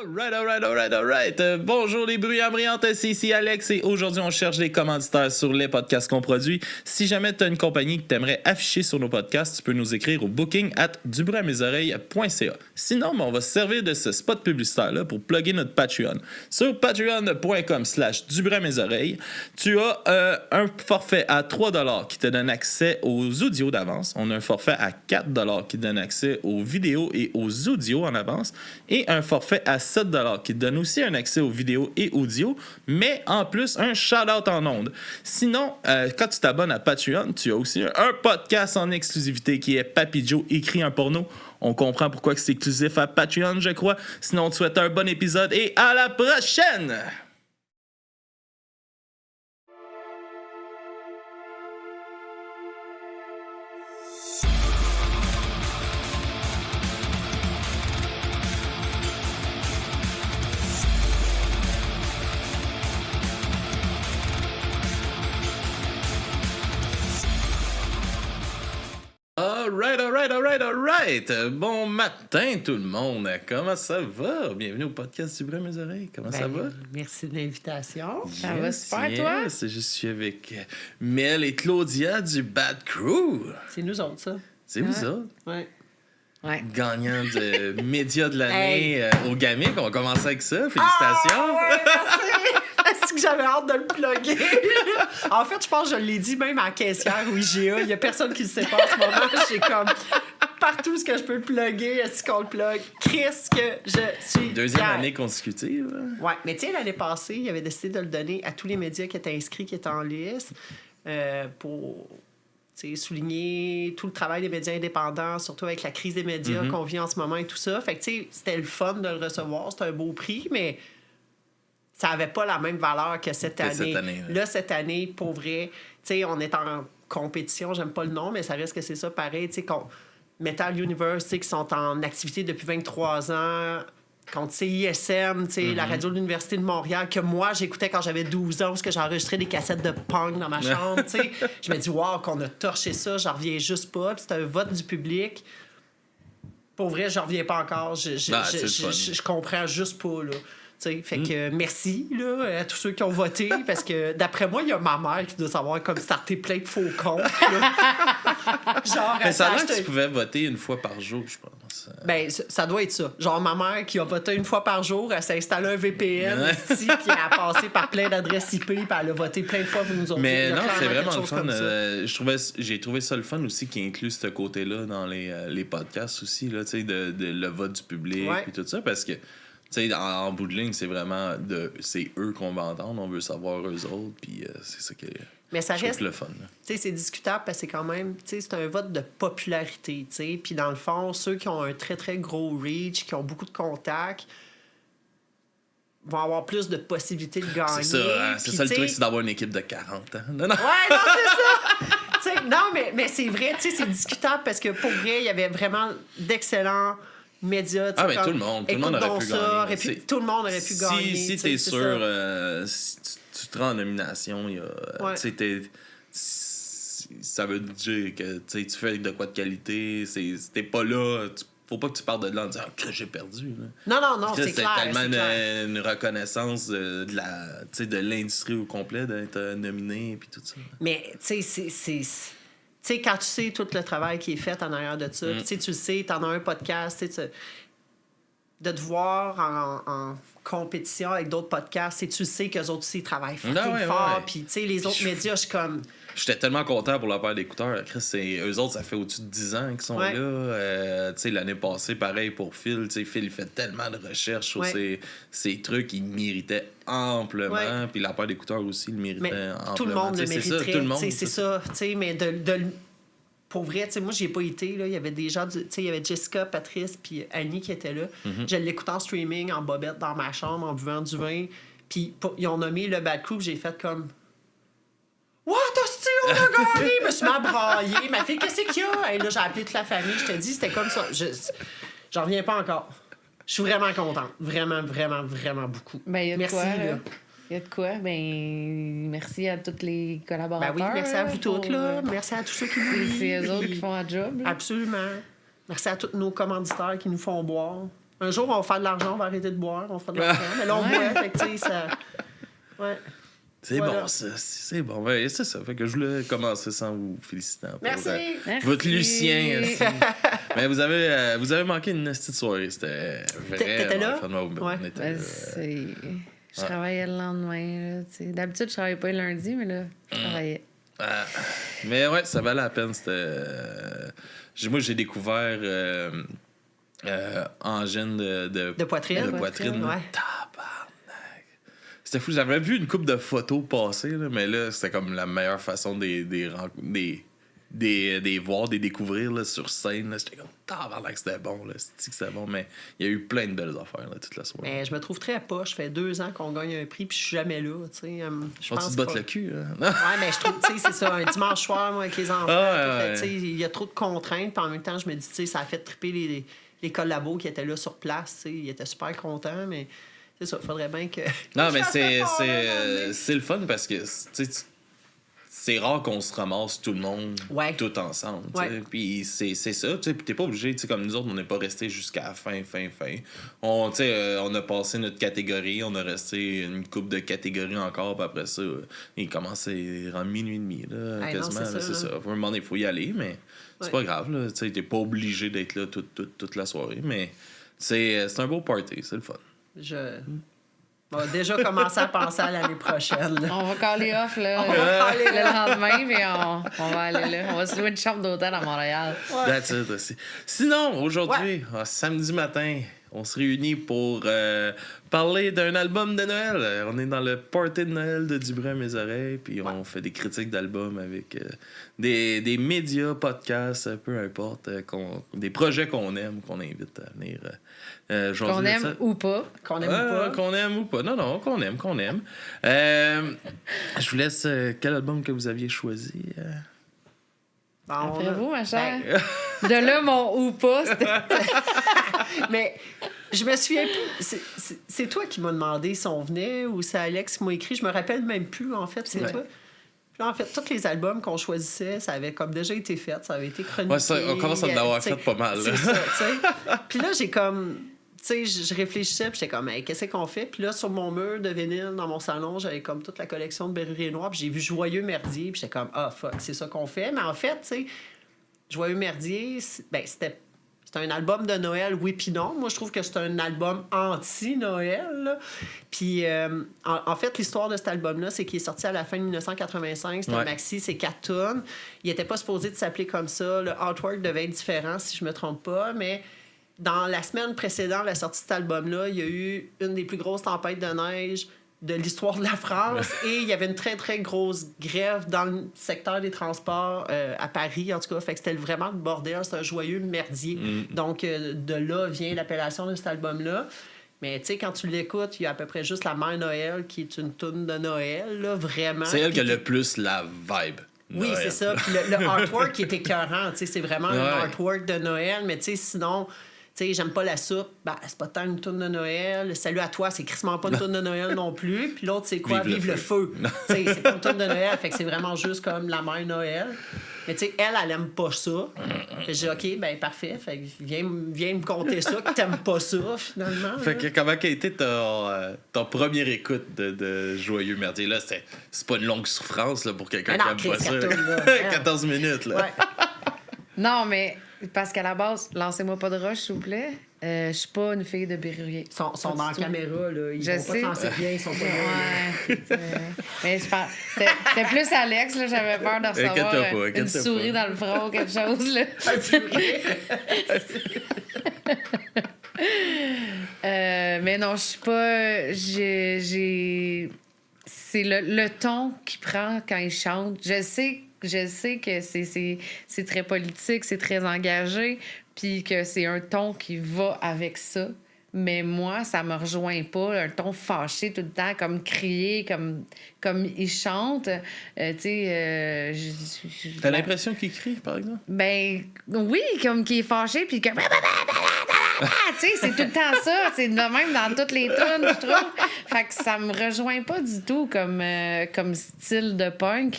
Alright. Bonjour les bruyants brillantes, c'est ici Alex et aujourd'hui on cherche des commanditaires sur les podcasts qu'on produit. Si jamais tu as une compagnie que tu aimerais afficher sur nos podcasts, tu peux nous écrire au booking@dubruamesoreilles.ca. Sinon, on va se servir de ce spot publicitaire-là pour plugger notre Patreon. Sur patreon.com/dubruamesoreilles, tu as un forfait à 3$ qui te donne accès aux audios d'avance. On a un forfait à 4$ qui donne accès aux vidéos et aux audios en avance. Et un forfait à 7$ qui te donne aussi un accès aux vidéos et audio, mais en plus un shout-out en ondes. Sinon, quand tu t'abonnes à Patreon, tu as aussi un podcast en exclusivité qui est Papy Joe écrit un porno. On comprend pourquoi c'est exclusif à Patreon, je crois. Sinon, on te souhaite un bon épisode et à la prochaine! Alright. Bon matin tout le monde. Comment ça va? Bienvenue au podcast du Bruit à mes oreilles. Comment ça va? Merci de l'invitation. Ça va super, toi? Je suis avec Mel et Claudia du Bad Crew. C'est nous autres, ça. C'est vous autres? Ouais. Gagnant de média de l'année au Gamic. On va commencer avec ça. Félicitations. Merci. Est-ce que j'avais hâte de le plugger? En fait, je pense que je l'ai dit même à la caissière ou IGA. Il n'y a personne qui le sait pas en ce moment. J'ai comme partout ce que je peux le plugger. Est-ce qu'on le plug? Chris, que je suis Deuxième fière. année consécutive. Ouais, mais tu sais, l'année passée, il avait décidé de le donner à tous les médias qui étaient inscrits, qui étaient en liste, pour souligner tout le travail des médias indépendants, surtout avec la crise des médias qu'on vit en ce moment et tout ça. Fait que tu sais, c'était le fun de le recevoir. C'était un beau prix, mais ça n'avait pas la même valeur que cette année. Là, cette année, pour vrai, tu sais, on est en compétition, j'aime pas le nom, mais ça reste que c'est ça pareil, tu sais, Metal Universe, qui sont en activité depuis 23 ans, contre CISM, la radio de l'Université de Montréal, que moi, j'écoutais quand j'avais 12 ans, parce que j'enregistrais des cassettes de punk dans ma chambre, tu sais. Je me dis, wow, qu'on a torché ça, j'en reviens juste pas. Puis c'était un vote du public. Pour vrai, j'en reviens pas encore. Je comprends juste pas, là. T'sais, fait que merci là, à tous ceux qui ont voté, parce que d'après moi, il y a ma mère qui doit savoir comme starter plein de faux comptes. Genre, mais ça a l'air que tu pouvais voter une fois par jour, je pense. Ben, ça doit être ça. Genre, ma mère qui a voté une fois par jour, elle s'est installé un VPN ici, puis elle a passé par plein d'adresses IP, puis elle a voté plein de fois pour nous autres. Mais non, c'est vraiment le fun. J'ai trouvé ça le fun aussi qui inclut ce côté-là dans les podcasts aussi, là, de le vote du public et tout ça, parce que t'sais, en bout de ligne, c'est vraiment c'est eux qu'on va entendre, on veut savoir eux autres, puis c'est ça qui est le fun. C'est discutable parce que c'est quand même, c'est un vote de popularité, puis dans le fond, ceux qui ont un très, très gros reach, qui ont beaucoup de contacts, vont avoir plus de possibilités de gagner. C'est ça, c'est ça le truc, c'est d'avoir une équipe de 40 ans. Non. Ouais, non, c'est ça! Non, mais c'est vrai, c'est discutable parce que pour vrai, il y avait vraiment d'excellents médias. Mais tout le monde aurait pu gagner. Tout le monde aurait pu gagner. Si t'es sûr, si tu te rends en nomination, ça veut dire que tu fais de quoi de qualité. T'es pas là, faut pas que tu partes de là en disant que j'ai perdu. Là. Non, c'est clair. C'est tellement une reconnaissance de l'industrie au complet d'être nominé et tout ça. Mais tu sais, quand tu sais tout le travail qui est fait en arrière de ça, tu le sais, t'en as un podcast, de te voir en compétition avec d'autres podcasts, tu sais qu'eux autres aussi travaillent fort. Puis, les autres médias, je suis comme... J'étais tellement content pour leur paire d'écouteurs. Chris, eux autres, ça fait au-dessus de 10 ans qu'ils sont là. L'année passée, pareil pour Phil. Phil, il fait tellement de recherches sur ces trucs. Il méritait amplement. Puis la paire d'écouteurs aussi, il méritait amplement. Tout le monde le mériterait. C'est ça, tout le monde. C'est ça. Mais pour vrai, moi, j'y ai pas été. Là. Il y avait des gens, il y avait Jessica, Patrice, puis Annie qui étaient là. Je l'écoutais en streaming, en bobette, dans ma chambre, en buvant du vin. Puis ils ont nommé le Bad Crew, j'ai fait comme... What, hostie, on a gagné! Je me suis braillé. Ma fille, qu'est-ce qu'il y a? Et là, j'ai appelé toute la famille. Je te dis, c'était comme ça. J'en reviens pas encore. Je suis vraiment contente. Vraiment, vraiment, vraiment beaucoup. Ben, merci, quoi, là. Il y a de quoi? Ben, merci à tous les collaborateurs. Ben oui, merci à vous toutes, là. Merci à tous ceux qui nous lisent. C'est eux autres qui font un job. Là. Absolument. Merci à tous nos commanditaires qui nous font boire. Un jour, on va faire de l'argent, on va arrêter de boire, on va faire de l'argent. Mais là, on boit, fait que, tu sais, ça... Ouais. C'est Voilà. bon, ça. C'est bon. Ben, c'est ça. Fait que je voulais commencer sans vous féliciter. Merci. Merci. Votre Lucien. Mais vous avez manqué une petite soirée. C'était T'étais vraiment là? fun. Ouais. On était Ben, là. je travaillais le lendemain. Là, t'sais. D'habitude, je travaillais pas le lundi, mais là, je travaillais. Mais ouais, ça valait la peine. Moi, j'ai découvert angine De poitrine. De poitrine. Ouais. Tabarnak. C'était fou. J'avais vu une couple de photos passer, là, mais là, c'était comme la meilleure façon des voir, des découvrir là, sur scène. Là. J'étais comme, tabarnak, c'était bon. Là. C'était bon, mais il y a eu plein de belles affaires là, toute la soirée. Mais je me trouve très poche. Ça fait 2 ans qu'on gagne un prix, puis je suis jamais là. Tu sais, je Tu te bottes le cul, hein? Ouais, mais je trouve, tu sais, c'est ça, un dimanche soir, moi, avec les enfants, ouais. tu sais, il y a trop de contraintes, puis en même temps, je me dis, tu sais, ça a fait triper les collabos qui étaient là sur place, tu sais, ils étaient super contents, mais c'est ça, il faudrait bien que... Non, mais je fasse l'effort, là, c'est le fun parce que, tu sais, c'est rare qu'on se ramasse tout le monde tout ensemble. Ouais. Puis c'est ça. Puis t'es pas obligé, comme nous autres, on n'est pas resté jusqu'à la fin. On a passé notre catégorie, on a resté une couple de catégories encore, puis après ça, il commence à rendre minuit et demi, là, Hey, quasiment. non, c'est là, ça, c'est là. ça. À un moment donné, il faut y aller, mais c'est Ouais. pas grave. Là, t'es pas obligé d'être là toute la soirée, mais c'est un beau party, c'est le fun. On va déjà commencer à penser à l'année prochaine. Là. On va caller off là, On va caller le là. lendemain, puis on va aller là. On va se louer une chambre d'hôtel à Montréal. That's it aussi. Sinon, aujourd'hui, samedi matin, on se réunit pour parler d'un album de Noël. On est dans le party de Noël de Dubrun à mes oreilles, puis on fait des critiques d'albums avec des médias, podcasts, peu importe, des projets qu'on aime, qu'on invite à venir. Qu'on aime ou pas. Qu'on aime ou pas. Qu'on aime ou pas. Non, qu'on aime. Je vous laisse quel album que vous aviez choisi. Bon, Après vous, ma chère. Ben, De là, mon ou pas, c'était... mais je me souviens plus. C'est toi qui m'as demandé si on venait ou c'est Alex qui m'a écrit. Je me rappelle même plus, en fait, c'est Ouais. toi. Puis là, en fait, tous les albums qu'on choisissait, ça avait comme déjà été fait, ça avait été chroniqué. Ouais, ça, on commence à en avoir tu sais, fait pas mal. Là. C'est ça, tu sais. Puis là, j'ai comme... Tu sais, je réfléchissais, puis j'étais comme, hey, qu'est-ce qu'on fait? Puis là, sur mon mur de vinyle, dans mon salon, j'avais comme toute la collection de Berrurier Noir, puis j'ai vu Joyeux Merdier, puis j'étais comme, ah, fuck, c'est ça qu'on fait. Mais en fait, tu sais, Joyeux Merdier, c'était un album de Noël, oui puis non. Moi, je trouve que c'est un album anti-Noël. Là. Puis, en fait, l'histoire de cet album-là, c'est qu'il est sorti à la fin de 1985. C'était un maxi, c'est 4 tonnes. Il n'était pas supposé de s'appeler comme ça. Le artwork devait être différent, si je me trompe pas, mais... Dans la semaine précédente, la sortie de cet album-là, il y a eu une des plus grosses tempêtes de neige de l'histoire de la France et il y avait une très, très grosse grève dans le secteur des transports à Paris, en tout cas. Fait que c'était vraiment le bordel, c'était un joyeux merdier. Donc, de là vient l'appellation de cet album-là. Mais tu sais, quand tu l'écoutes, il y a à peu près juste la Mère Noël qui est une toune de Noël, là, vraiment. C'est elle qui a Puis le plus la vibe. oui, Noël. c'est ça. Puis le artwork qui est écœurant, tu sais, c'est vraiment un artwork de Noël, mais tu sais, sinon... Tu sais, j'aime pas la soupe, ben, c'est pas tant une toune de Noël. Salut à toi, c'est crissement pas une toune de Noël non plus. Puis l'autre, c'est quoi? Vive le feu. Tu sais, c'est pas une toune de Noël, fait que c'est vraiment juste comme la mère Noël. Mais tu sais, elle aime pas ça. Fait que j'ai dit, OK, ben parfait. Fait que viens me conter ça, que t'aimes pas ça, finalement. Fait que comment a été ton première écoute de Joyeux Merdier? Là, c'est pas une longue souffrance là, pour quelqu'un Mais non, qui aime pas Chris, ça. cartoon, là. 14 minutes, là. Ouais. Non, mais parce qu'à la base, lancez-moi pas de rush, s'il vous plaît. Je suis pas une fille de Berrurier. Ils sont dans la caméra, là. Ils Je vont sais. pas penser bien, ils sont pas là. Ouais. Mais je pense... C'était plus Alex, là. J'avais peur de recevoir Inquiète-toi une souris pas. dans le front ou quelque chose, là. Mais non, je suis pas... C'est le ton qu'il prend quand il chante. Je sais que c'est très politique, c'est très engagé, puis que c'est un ton qui va avec ça. Mais moi, ça me rejoint pas. Un ton fâché tout le temps, comme crier, comme il chante. Tu sais... T'as l'impression qu'il crie, par exemple? Ben oui, comme qu'il est fâché, puis que... Tu sais, c'est tout le temps ça. C'est de même dans toutes les tunes, je trouve. Fait que ça me rejoint pas du tout comme style de punk.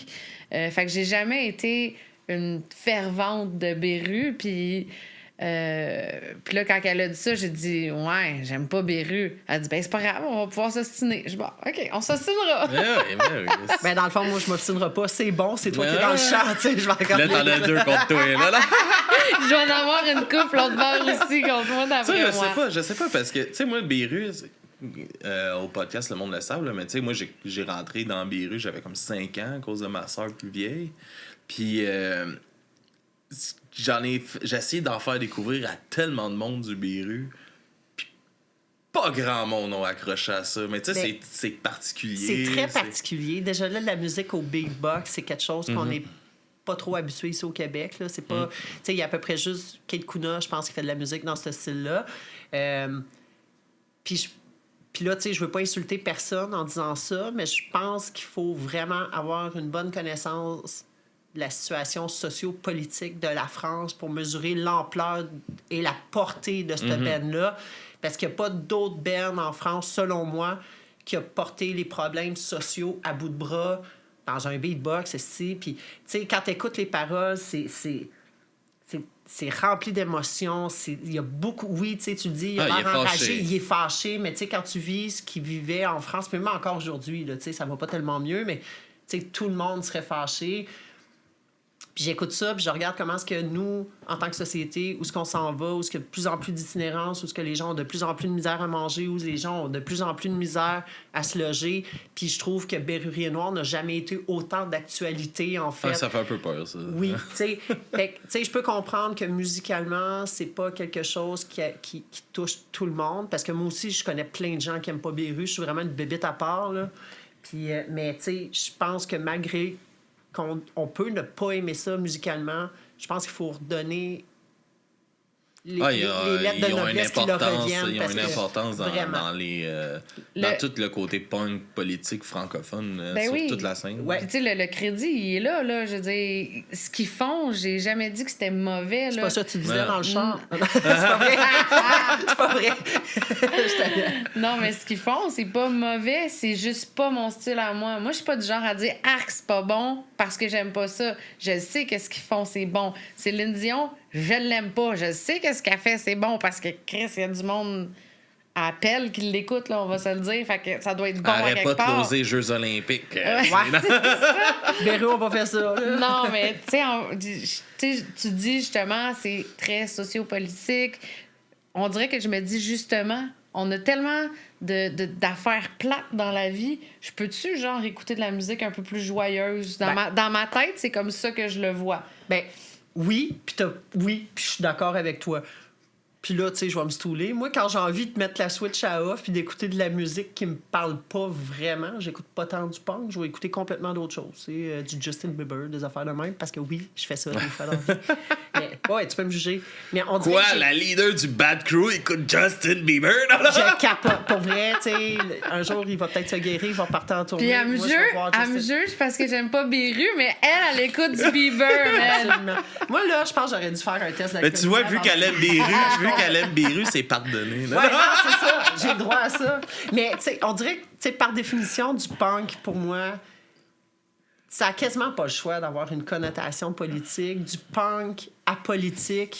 Fait que j'ai jamais été une fervente de Beru, puis... Puis là, quand elle a dit ça, j'ai dit « Ouais, j'aime pas Beru. » Elle dit « Ben, c'est pas grave, on va pouvoir s'ostiner. » Je dis « Bon, OK, on s'ostinera. » Ben, dans le fond, moi, je m'obstinerai pas. C'est bon, c'est toi qui es dans le champ, tu sais, je vais regarder. Là, t'en as 2 contre toi, là. Je vais en avoir une couple l'autre bord aussi contre moi d'après moi. Je sais pas, parce que, tu sais, moi, Beru, au podcast Le Monde le savent, là, mais tu sais, moi, j'ai rentré dans Beru, j'avais comme 5 ans à cause de ma soeur plus vieille. Puis, j'ai essayé d'en faire découvrir à tellement de monde du Beru. Puis, pas grand monde ont accroché à ça. Mais tu sais, c'est particulier. C'est très particulier. Déjà là, la musique au beatbox, c'est quelque chose qu'on n'est pas trop habitué ici au Québec. Là. C'est pas... Tu sais, il y a à peu près juste Kate Kuna, je pense, qui fait de la musique dans ce style-là. Puis là, tu sais, je veux pas insulter personne en disant ça, mais je pense qu'il faut vraiment avoir une bonne connaissance de la situation socio-politique de la France pour mesurer l'ampleur et la portée de cette band-là. Parce qu'il n'y a pas d'autre band en France, selon moi, qui a porté les problèmes sociaux à bout de bras dans un beatbox, ici. Puis, tu sais, quand tu écoutes les paroles, c'est rempli d'émotions. Il y a beaucoup... Oui, tu sais, tu dis, il a l'air enragé, il est fâché, mais tu sais, quand tu vis ce qu'il vivait en France, même encore aujourd'hui, tu sais, ça va pas tellement mieux, mais tu sais, tout le monde serait fâché. Puis j'écoute ça, puis je regarde comment est-ce que nous, en tant que société, où est-ce qu'on s'en va, où est-ce qu'il y a de plus en plus d'itinérance, où est-ce que les gens ont de plus en plus de misère à manger, où les gens ont de plus en plus de misère à se loger. Puis je trouve que Bérurier Noir n'a jamais été autant d'actualité, en fait. Ça fait un peu peur, ça. Oui, tu sais, je peux comprendre que musicalement, c'est pas quelque chose qui touche tout le monde, parce que moi aussi, je connais plein de gens qui aiment pas Béru. Je suis vraiment une bébête à part, là. Puis, mais tu sais, je pense que malgré qu'on peut ne pas aimer ça musicalement, je pense qu'il faut redonner les lettres de noblesse qui leur reviennent. Ils ont une importance dans tout le côté punk politique francophone sur toute la scène. Ouais. Tu sais, le crédit, il est là. Je veux dire, ce qu'ils font, j'ai jamais dit que c'était mauvais. C'est pas ça que tu disais dans le chant. C'est pas vrai. C'est pas vrai. Non, mais ce qu'ils font, c'est pas mauvais. C'est juste pas mon style à moi. Moi, je suis pas du genre à dire « Arc, c'est pas bon parce que j'aime pas ça. » Je sais que ce qu'ils font, c'est bon. Céline Dion, je l'aime pas. Je sais que ce qu'elle fait, c'est bon parce que Chris, il y a du monde à appel qui l'écoute, là, on va se le dire. Fait que ça doit être bon à quelque part. Arrête pas de l'oser Jeux olympiques. Béru, on va faire ça. Non, mais tu sais, tu dis justement, c'est très sociopolitique. On dirait que je me dis justement, on a tellement d'affaires plates dans la vie. Je peux-tu, genre, écouter de la musique un peu plus joyeuse? Dans ma tête, c'est comme ça que je le vois. Ben, oui, puis je suis d'accord avec toi. Puis là, tu sais, je vais me stouler. Moi, quand j'ai envie de mettre la switch à off puis d'écouter de la musique qui me parle pas vraiment, j'écoute pas tant du punk, je vais écouter complètement d'autres choses. C'est du Justin Bieber, des affaires de même, parce que oui, je fais ça des fois dans la vie. Mais, ouais, tu peux me juger. Mais on dirait quoi, la leader du Bad Crew écoute Justin Bieber? Je capote. Pour vrai, tu sais, un jour, il va peut-être se guérir, il va partir en tournée. Puis elle me juge parce que j'aime pas Béru, mais elle écoute du Bieber, man. Moi, là, je pense que j'aurais dû faire un test d'alcoolémie. Mais tu vois, vu qu'elle aime Béru, c'est pardonné. Ouais, non, c'est ça. J'ai le droit à ça. Mais, tu sais, on dirait que, tu sais, par définition, du punk, pour moi, ça a quasiment pas le choix d'avoir une connotation politique. Du punk apolitique,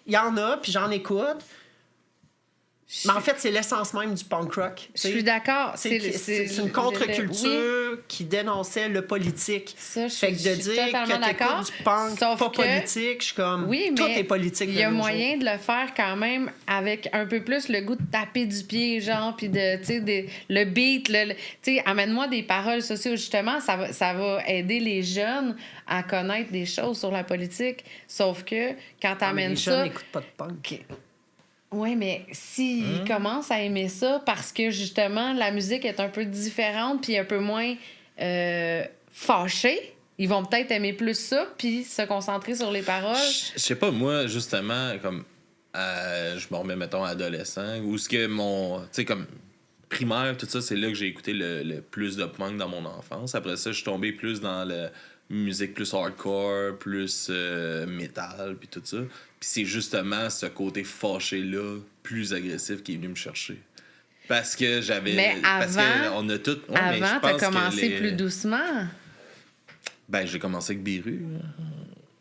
il y en a, puis j'en écoute. Mais en fait, c'est l'essence même du punk rock. Je suis d'accord. C'est une contre-culture qui dénonçait le politique. Ça, fait que de dire que t'écoutes du punk pas politique, je suis comme... Oui, tout mais est politique. il y a moyen de le faire quand même avec un peu plus le goût de taper du pied, genre, puis de, tu sais, le beat. Tu sais, amène-moi des paroles sociales, justement. Ça va aider les jeunes à connaître des choses sur la politique. Sauf que quand t'amènes ça... Les jeunes n'écoutent pas de punk. Oui, mais s'ils commencent à aimer ça parce que, justement, la musique est un peu différente puis un peu moins fâchée, ils vont peut-être aimer plus ça puis se concentrer sur les paroles. Je sais pas, moi, justement, comme je me remets, mettons, adolescent, ou ce que mon... Tu sais, comme primaire, tout ça, c'est là que j'ai écouté le plus de punk dans mon enfance. Après ça, je suis tombé plus dans la musique plus hardcore, plus métal, puis tout ça. Puis c'est justement ce côté fâché-là, plus agressif, qui est venu me chercher. Parce que j'avais... Mais avant, parce que on a tout... Ouais, avant, t'as commencé plus doucement. Ben, j'ai commencé avec Béru.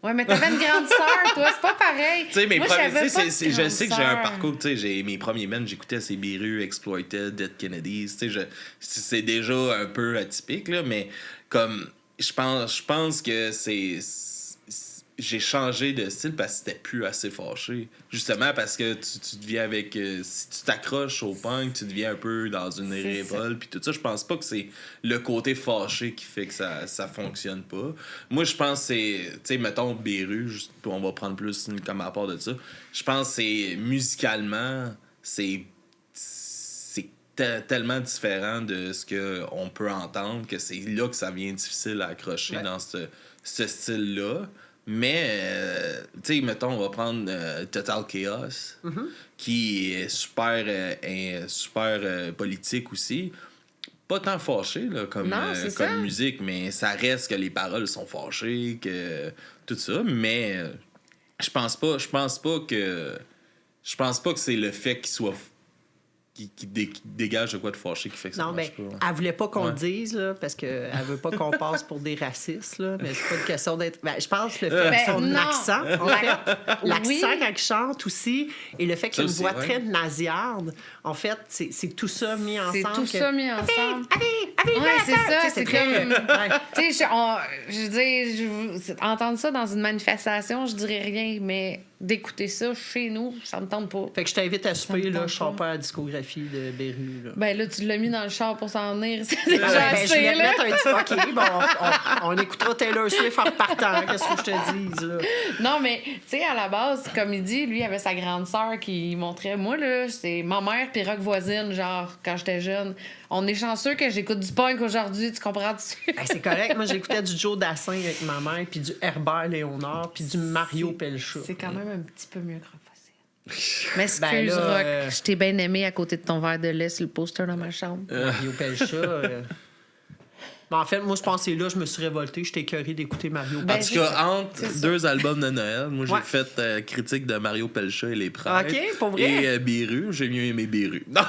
Ouais, mais t'avais une grande sœur, toi, c'est pas pareil. Tu sais, mes Moi, premiers, j'avais pas de je grande sais que j'ai un sœur. parcours, tu sais, mes premiers bands, j'écoutais ces Beru, Exploited, Dead Kennedys, tu sais, c'est déjà un peu atypique, là, mais comme, je pense que j'ai changé de style parce que c'était plus assez fâché. Justement parce que tu deviens avec... si tu t'accroches au punk, tu deviens un peu dans une révolte puis tout ça. Je pense pas que c'est le côté fâché qui fait que ça fonctionne pas. Moi, je pense que c'est... Tu sais, mettons, Beru, on va prendre plus comme rapport de ça. Je pense que c'est... Musicalement, c'est tellement différent de ce qu'on peut entendre que c'est là que ça devient difficile à accrocher dans ce style-là. Mais, tu sais, mettons, on va prendre Total Chaos, qui est super politique aussi. Pas tant fâché là, comme musique, mais ça reste que les paroles sont fâchées, que tout ça. Mais je pense pas que c'est le fait qu'il soit qui dégage de quoi de fâché qui fait que ça marche pas. Elle voulait pas qu'on le dise, là, parce qu'elle veut pas qu'on passe pour des racistes, là, mais c'est pas une question d'être... Ben, je pense que le fait que son accent, en fait, l'accent quand elle chante aussi, et le fait qu'il y a une voix très nasillarde, en fait, c'est tout ça mis ensemble. C'est tout ça mis ensemble. Ouais, c'est ça, c'est très... comme... Tu sais, je veux dire, entendre ça dans une manifestation, je dirais rien, mais d'écouter ça chez nous, ça me tente pas. Fait que je t'invite à souper, là, je sors pas à la discographie de Beru, là. Ben là, tu l'as mis dans le char pour s'en venir, c'est déjà je assez, voulais là. mettre un petit... OK, bon, on écoutera Taylor Swift en repartant, qu'est-ce que je te dise, là? Non, mais, tu sais, à la base, comme il dit, lui, il avait sa grande sœur qui montrait... Moi, là, c'est ma mère puis rock voisine, genre, quand j'étais jeune. On est chanceux que j'écoute du punk aujourd'hui, tu comprends-tu? Ben, c'est correct. Moi, j'écoutais du Joe Dassin avec ma mère, puis du Herbert Léonard, puis du Mario Pelcha. C'est quand même un petit peu mieux que rock voisine. Mais excuse, Ben là, Rock, je t'ai bien aimé à côté de ton verre de lait sur le poster dans ma chambre. Mario Pelcha. Mais en fait, moi, je pensais là, je me suis révolté. J'étais écœuré d'écouter Mario Ben, En tout cas, entre deux albums de Noël, moi, j'ai fait critique de Mario Pelcha et les Prêtres. OK, pour vrai? Et Beru, j'ai mieux aimé Beru. Non!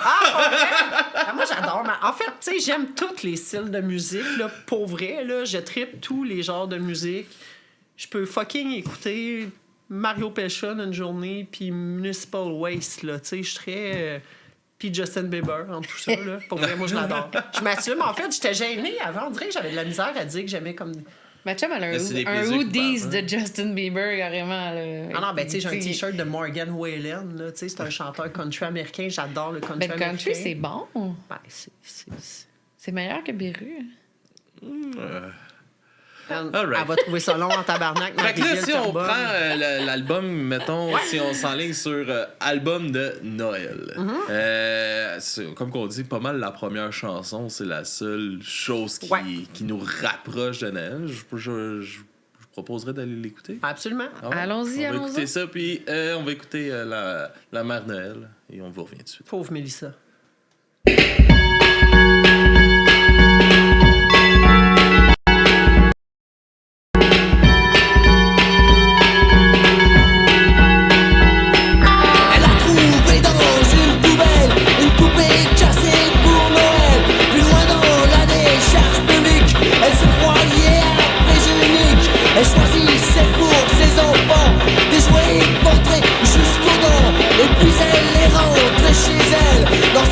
Moi, j'adore. En fait, tu sais, j'aime tous les styles de musique. Là, pour vrai, là, je trippe tous les genres de musique. Je peux fucking écouter Mario Pelcha une journée, puis Municipal Waste, là. Tu sais, je serais... puis Justin Bieber, en tout ça, là. Pour vrai, moi, je l'adore. Je m'assume. En fait, j'étais gênée avant. On dirait que j'avais de la misère à dire que j'aimais comme... Ma chum, elle a c'est des un plaisirs hoodies coupables, de Justin Bieber, carrément. Là. Ah non, ben, tu sais, j'ai un T-shirt de Morgan Wallen, là. Tu sais, c'est un chanteur country américain. J'adore le country Ben, le américain. country, c'est bon. Ben, C'est meilleur que Beru. Elle right. va trouver ça long en tabarnak. Fait que là, Marie-Ville si on Carbone. prend l'album, mettons, si on s'enligne sur album de Noël, comme qu'on dit, pas mal la première chanson, c'est la seule chose qui nous rapproche de Noël. Je proposerais d'aller l'écouter. Absolument. Ah ouais? Allons-y, On va allons-y. écouter ça, puis on va écouter la Mère Noël, et on vous revient tout de suite. Pauvre Mélissa. Elle a trouvé dans une poubelle une poupée cassée pour Noël. Plus loin dans la décharge publique, elle se croyait à unique. Elle choisissait pour ses enfants des jouets éventrés jusqu'aux dents. Et puis elle est rentrée chez elle dans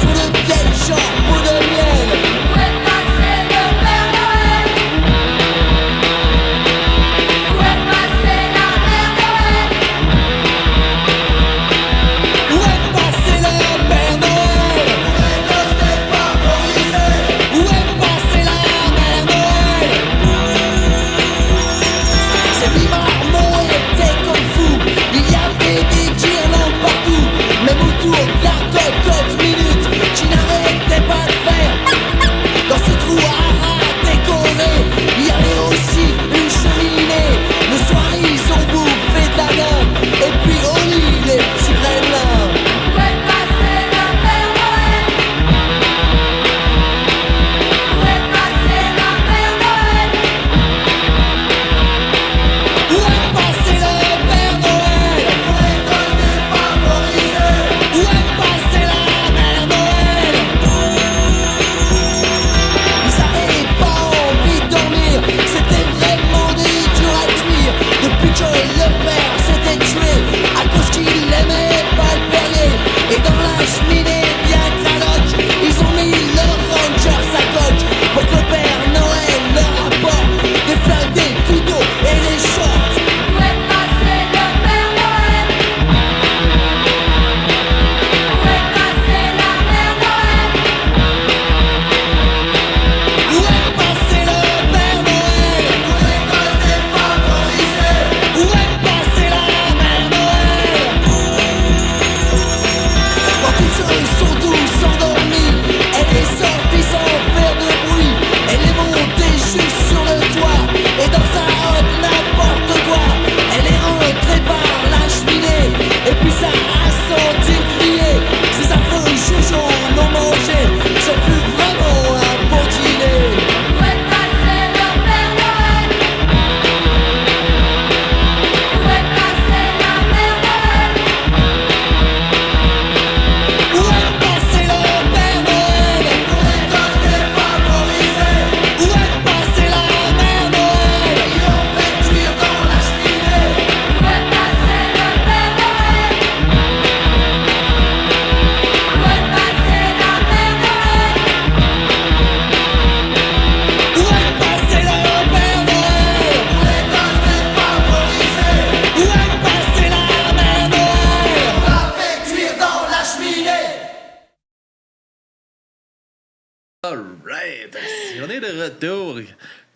Alright, on est de retour.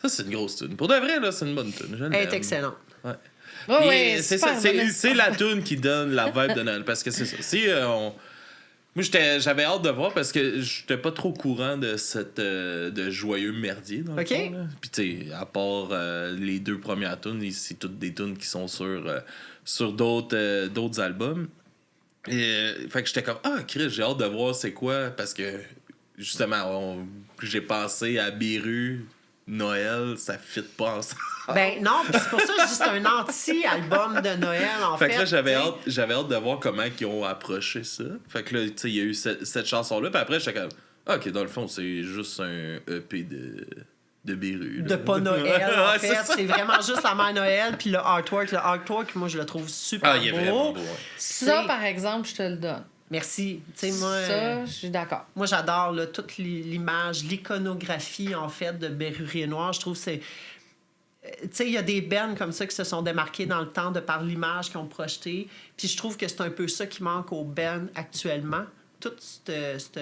Ça, c'est une grosse tune. Pour de vrai, là, c'est une bonne tune. Elle est excellente. Ouais. Ouais, Puis, ouais, c'est super, ça, bonne c'est la tune qui donne la vibe de Noël. Parce que c'est ça. Si moi, j'avais hâte de voir parce que j'étais pas trop au courant de cette de joyeux merdier dans le OK. fond, là. Puis tu sais, à part les 2 premières tunes, c'est toutes des tunes qui sont sur d'autres albums. Et, fait que j'étais comme Chris, j'ai hâte de voir c'est quoi parce que justement j'ai pensé à Beru, Noël, ça fit pas ensemble. Ben non, puis c'est pour ça que je dis que c'est un anti-album de Noël, en fait. Fait que là, j'avais t'sais. hâte de voir comment ils ont approché ça. Fait que là, tu sais, il y a eu cette chanson-là. Puis après, j'étais comme, OK, dans le fond, c'est juste un EP de Beru. De pas Noël, en Ouais, fait. c'est ça. C'est vraiment juste la mère Noël, puis le artwork. Le artwork, moi, je le trouve super Il est beau. vraiment beau. Ouais. Ça, T'sais- par exemple, je te le donne. Merci. Tu sais, moi, Ça, je suis d'accord. moi j'adore là, toute l'image, l'iconographie, en fait, de Berrurier Noir. Je trouve que c'est... Tu sais, il y a des bands comme ça qui se sont démarqués dans le temps de par l'image qu'ils ont projetée. Puis je trouve que c'est un peu ça qui manque aux bands actuellement. Tout cet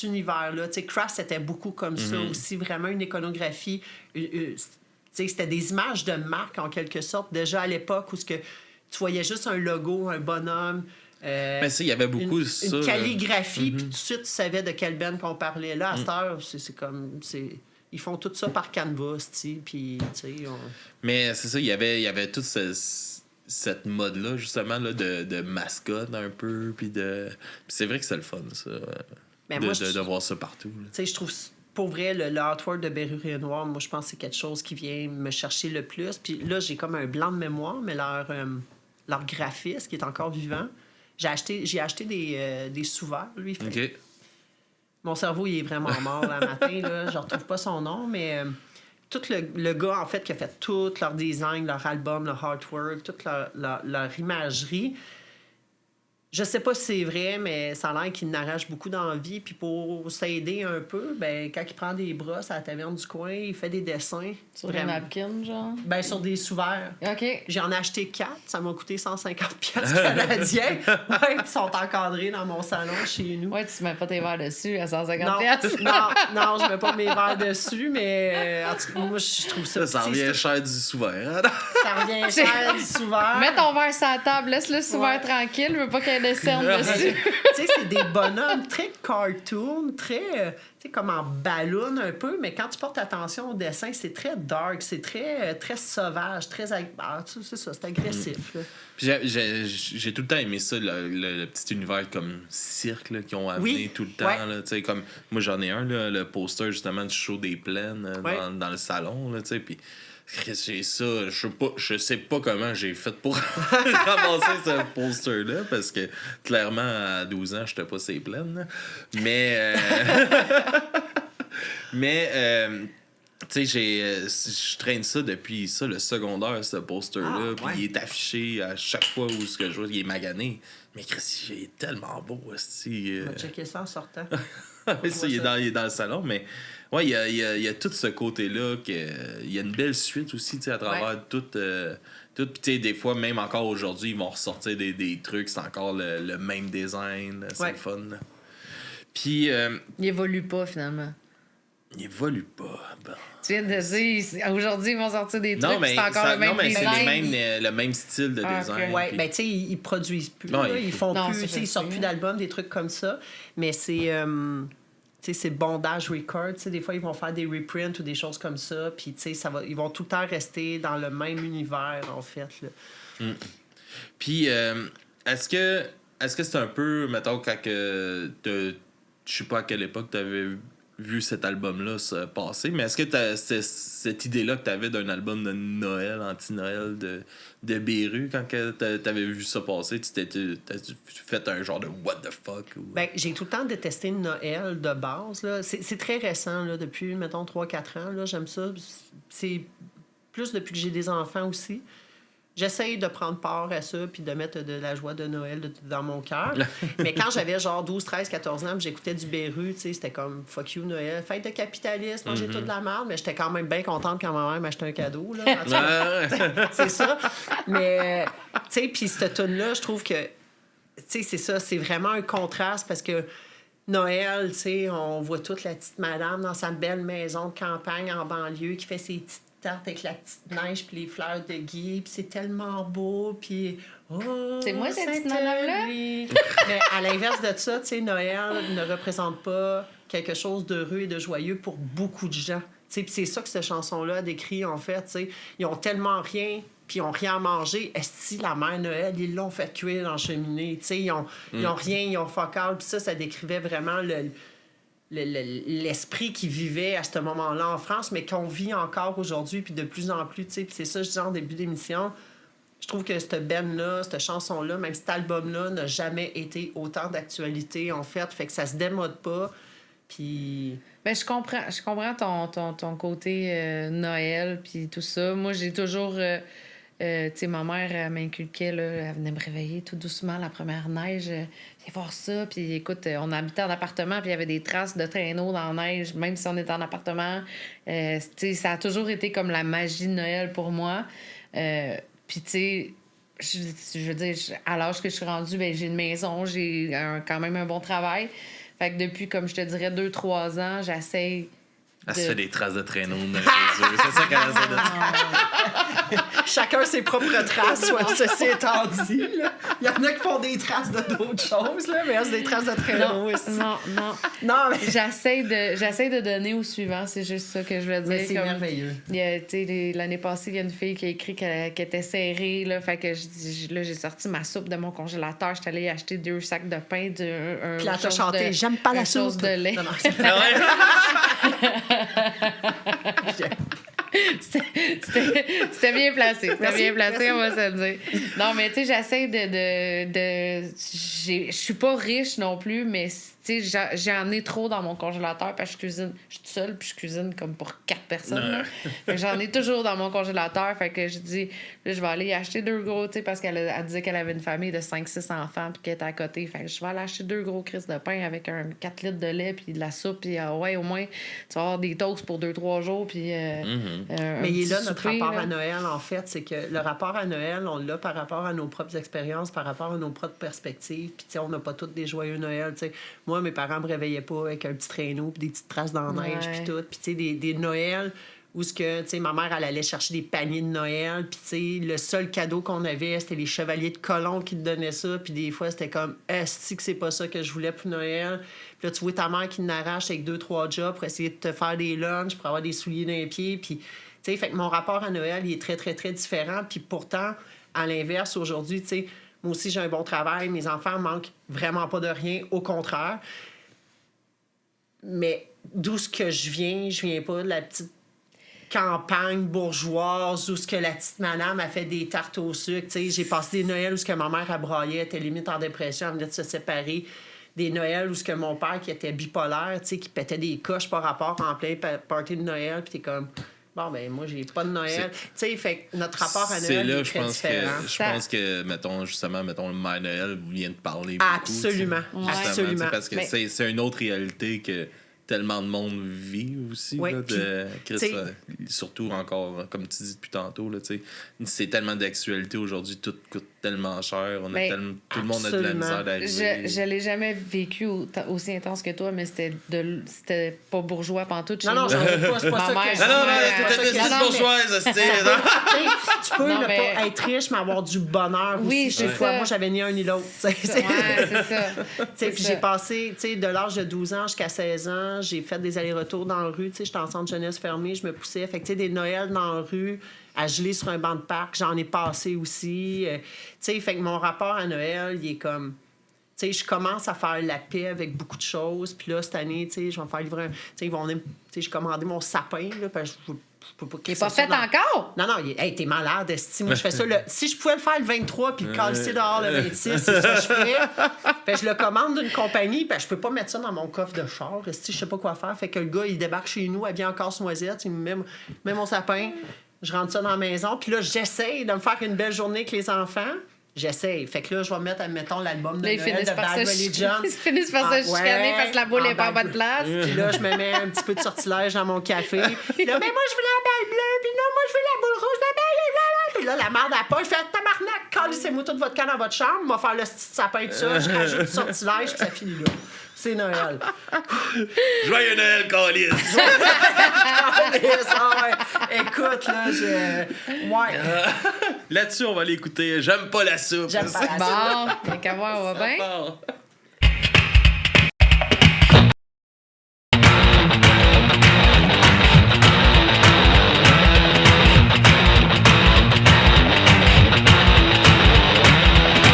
univers-là. Tu sais, Crass, c'était beaucoup comme ça aussi. Vraiment une iconographie. Tu sais, c'était des images de marque, en quelque sorte. Déjà à l'époque où tu voyais juste un logo, un bonhomme. Mais ça, il y avait beaucoup une, ça. une calligraphie, puis tout de suite, tu savais de quelle band qu'on parlait. Là, à cette heure, c'est comme... Ils font tout ça par canvas, tu sais, puis, tu sais... Mais c'est ça, il y avait toute cette mode-là, justement, là, de mascotte un peu. Puis c'est vrai que c'est le fun, ça. Mais de, moi, de voir ça partout. Là. Tu sais, je trouve... Pour vrai, le artwork de Berrurier Noir, moi, je pense que c'est quelque chose qui vient me chercher le plus. Puis là, j'ai comme un blanc de mémoire, mais leur graphiste, qui est encore vivant, j'ai acheté des sous-verts, lui. Fait. OK. Mon cerveau, il est vraiment mort là, matin. Là. Je ne retrouve pas son nom, mais tout le gars, en fait, qui a fait tout leur design, leur album, leur artwork, toute leur imagerie. Je sais pas si c'est vrai, mais ça a l'air qu'il n'arrache beaucoup d'envie. Puis pour s'aider un peu, ben, quand il prend des brosses à la taverne du coin, il fait des dessins. Sur des napkins, genre. Ben, sur des sous-verts. OK. J'en ai acheté 4, ça m'a coûté 150$ canadiens. Ouais, ils sont encadrés dans mon salon chez nous. Ouais, tu mets pas tes verres dessus à 150$. Non, je mets pas mes verres dessus, mais en tout cas, moi, je trouve ça... Ça revient petit, cher du sous-verre. Ça revient cher du sous-verre. Mets ton verre sur la table, laisse-le sous-verre tranquille, je veux pas qu'il y ait des cernes dessus. Tu sais, c'est des bonhommes très cartoon, très... tu sais, comme en ballon un peu, mais quand tu portes attention au dessin, c'est très dark, c'est très sauvage, très... c'est ça, c'est agressif. Là. Puis j'ai tout le temps aimé ça, le petit univers comme cirque là, qu'ils ont amené Oui, tout le temps. ouais. Là, tu sais, comme, moi, j'en ai un, là, le poster justement du show des plaines Ouais. dans le salon. Là, tu sais, puis j'ai ça, je sais pas comment j'ai fait pour ramasser ce poster-là, parce que clairement, à 12 ans, j'étais pas ces plaines. Là. Mais... tu sais, je traîne ça depuis ça, le secondaire, ce poster-là. Puis ouais. il est affiché à chaque fois où ce que je vois, il est magané. Mais Chris, il est tellement beau, aussi. On va checker ça en sortant. Oui, ça, il est dans le salon, mais ouais, il y a tout ce côté-là. Il y a une belle suite aussi, tu sais, à travers tout. Puis, tu sais, des fois, même encore aujourd'hui, ils vont ressortir des trucs, c'est encore le même design, c'est le fun. Là. Puis, Il évolue pas, finalement. il évolue pas. Bon. Tu viens de dire, aujourd'hui, ils vont sortir des trucs, Non, mais c'est encore le même non, mais c'est design. le même style de design. Ouais, puis- ben tu sais, ils produisent plus. Non, là, ils ils font Non, plus, ça, tu sais, je ils sortent sais. plus d'albums, des trucs comme ça. Mais c'est, tu sais, c'est Bondage Records. Tu sais, des fois, ils vont faire des reprints ou des choses comme ça. Puis, tu sais, ils vont tout le temps rester dans le même univers, en fait. Là. Puis, est-ce que c'est un peu, mettons, quand que je sais pas à quelle époque t'avais vu cet album-là se passer, mais est-ce que c'était cette idée-là que t'avais d'un album de Noël, anti-Noël de Beru, quand que t'avais vu ça passer, t'as fait un genre de what the fuck? Ou... Ben, j'ai tout le temps détesté Noël de base. Là. C'est très récent, là, depuis, mettons, 3-4 ans. Là, j'aime ça. C'est plus depuis que j'ai des enfants aussi. J'essaye de prendre part à ça puis de mettre de la joie de Noël dans mon cœur. Mais quand j'avais genre 12, 13, 14 ans, j'écoutais du Beru, tu sais, c'était comme fuck you Noël, fête de capitalisme, manger toute de la merde, mais j'étais quand même bien contente quand ma mère m'achetait un cadeau. Là, en tout cas, c'est ça. Mais, tu sais, puis cette tune-là, je trouve que, tu sais, c'est ça, c'est vraiment un contraste parce que Noël, tu sais, on voit toute la petite madame dans sa belle maison de campagne en banlieue qui fait ses petites tartes avec la petite neige puis les fleurs de gui, puis c'est tellement beau, puis... Oh, C'est moi, cette petite Saint-Henri. madame-là? Mais à l'inverse de ça, tu sais, Noël ne représente pas quelque chose d'heureux et de joyeux pour beaucoup de gens. Tu sais, puis c'est ça que cette chanson-là décrit, en fait, tu sais. Ils ont tellement rien, puis ils ont rien à manger. Est-ce que la mère Noël, ils l'ont fait cuire dans la cheminée? Tu sais, ils ont rien, ils ont focal. Puis ça décrivait vraiment l'esprit qui vivait à ce moment-là en France, mais qu'on vit encore aujourd'hui, puis de plus en plus, tu sais. Puis c'est ça, je disais en début d'émission, je trouve que cette band-là, cette chanson-là, même cet album-là, n'a jamais été autant d'actualité, en fait. Fait que ça se démode pas, puis... Ben, je comprends ton côté Noël, puis tout ça. Moi, j'ai toujours... tu sais, ma mère, elle m'inculquait, là, elle venait me réveiller tout doucement la première neige. Viens voir ça. Puis écoute, on habitait en appartement, puis il y avait des traces de traîneau dans la neige, même si on était en appartement. Tu sais, ça a toujours été comme la magie de Noël pour moi. Puis tu sais, je veux dire, à l'âge que je suis rendue, ben, j'ai une maison, j'ai quand même un bon travail. Fait que depuis, comme je te dirais, 2-3 ans, j'essaie... Elle se fait des traces de traîneau dans les yeux. C'est ça qu'elle essaie de dire. Chacun ses propres traces, soit ceci étant dit. Là. Il y en a qui font des traces de d'autres choses, là, mais c'est des traces de traîneau aussi. Non. Mais... J'essaie de donner au suivant, c'est juste ça que je veux dire. Mais c'est comme, merveilleux. L'année passée, il y a une fille qui a écrit qu'elle était serrée. Là, fait que j'ai sorti ma soupe de mon congélateur. J'étais allée acheter 2 sacs de pain. Puis là, t'as chanté « J'aime pas la soupe ». De lait. Non, C'était bien placé. C'était bien placé, on va se le dire. Non, mais tu sais, j'essaie je suis pas riche non plus, mais tu sais, j'en ai trop dans mon congélateur parce que je suis toute seule, puis je cuisine comme pour 4 personnes. Là. Fait que j'en ai toujours dans mon congélateur. Fait que je dis, là, je vais aller acheter 2 gros, tu sais, parce qu'elle disait qu'elle avait une famille de 5-6 enfants, puis qu'elle était à côté. Fait que je vais aller acheter 2 gros crises de pain avec 4 litres de lait, puis de la soupe, puis ouais, au moins, tu vas avoir des toasts pour 2-3 jours, puis. Mais il est là, notre souper, rapport là. à Noël, en fait, c'est que le rapport à Noël, on l'a par rapport à nos propres expériences, par rapport à nos propres perspectives. Puis, tu sais, on n'a pas toutes des joyeux Noël. Tu sais, moi, mes parents me réveillaient pas avec un petit traîneau, puis des petites traces dans la neige, puis tout. Puis, tu sais, des Noëls où ce que, tu sais, ma mère, elle allait chercher des paniers de Noël, puis, tu sais, le seul cadeau qu'on avait, c'était les chevaliers de Colomb qui te donnaient ça, puis des fois, c'était comme, est-ce que c'est pas ça que je voulais pour Noël? Puis là, tu vois ta mère qui n'arrache avec 2-3 jobs pour essayer de te faire des lunchs, pour avoir des souliers dans les pieds, puis, tu sais, fait que mon rapport à Noël, il est très, très, très différent, puis pourtant, à l'inverse, aujourd'hui, tu sais, moi aussi, j'ai un bon travail, mes enfants manquent vraiment pas de rien, au contraire. Mais d'où ce que je viens pas de la petite campagne bourgeoise où ce que la petite madame a fait des tartes au sucre. T'sais, j'ai passé des Noëls où ce que ma mère a braillé, elle était limite en dépression, elle venait de se séparer. Des Noëls où ce que mon père, qui était bipolaire, qui pétait des coches par rapport en plein party de Noël, puis t'es comme... Bon, ben moi, j'ai pas de Noël. Tu sais, fait que notre rapport à Noël est très différent. Je pense que, mettons, le Mère Noël vient de parler Absolument. beaucoup. Absolument. Parce que c'est une autre réalité que tellement de monde vit aussi. Oui, là, puis, surtout encore, comme tu dis depuis tantôt, là, c'est tellement d'actualité aujourd'hui, tout coûte tellement cher. Tout le monde a de la misère d'arriver. Je l'ai jamais vécu aussi intense que toi, mais c'était pas bourgeois pantoute. Non, j'en ai pas. C'est pas ça que... Non, bourgeoise, tu peux ne pas être riche, mais avoir du bonheur aussi. Chez toi, moi, j'avais ni un ni l'autre. C'est ça. Puis j'ai passé, de l'âge de 12 ans jusqu'à 16 ans, j'ai fait des allers-retours dans la rue. J'étais en centre jeunesse fermé, je me poussais. Fait que, des Noëls dans la rue, à geler sur un banc de parc, j'en ai passé aussi. Fait que mon rapport à Noël, il est comme... je commence à faire la paix avec beaucoup de choses. Puis là, cette année, je vais me faire livrer un... j'ai commandé mon sapin, là, parce que je peux pas... Il n'est pas fait encore? Non, hey, t'es malade, esti. Moi, je fais ça. Si je pouvais le faire le 23 puis le calisser dehors le 26, c'est ça que je ferais. Fait que je le commande d'une compagnie, puis je peux pas mettre ça dans mon coffre de char. Esti, je sais pas quoi faire. Fait que le gars, il débarque chez nous, habillé en casse-noisette, il me met mon sapin, je rentre ça dans la maison, puis là, j'essaye de me faire une belle journée avec les enfants. J'essaye. Fait que là, je vais mettre, admettons, l'album de Noël de Bad Religion. Ils finissent par se chicaner parce que la boule n'est pas en bonne place. Puis là, je me mets un petit peu de sortilège dans mon café. Puis là, mais moi, je veux la balle bleue. Puis non, moi, je veux la boule rouge. La balle est bleue. puis là, la merde à pas, il fait tabarnak, calissez-moi toute votre canne dans votre chambre, m'a faire le petit sapin de ça, je rajoute du sortilège, puis ça finit là. C'est Noël. Joyeux Noël, Calice! Écoute, là, ouais. Là-dessus, on va l'écouter. J'aime pas la soupe. J'aime pas la soupe. Bon, mais qu'à voir, on va bien. part.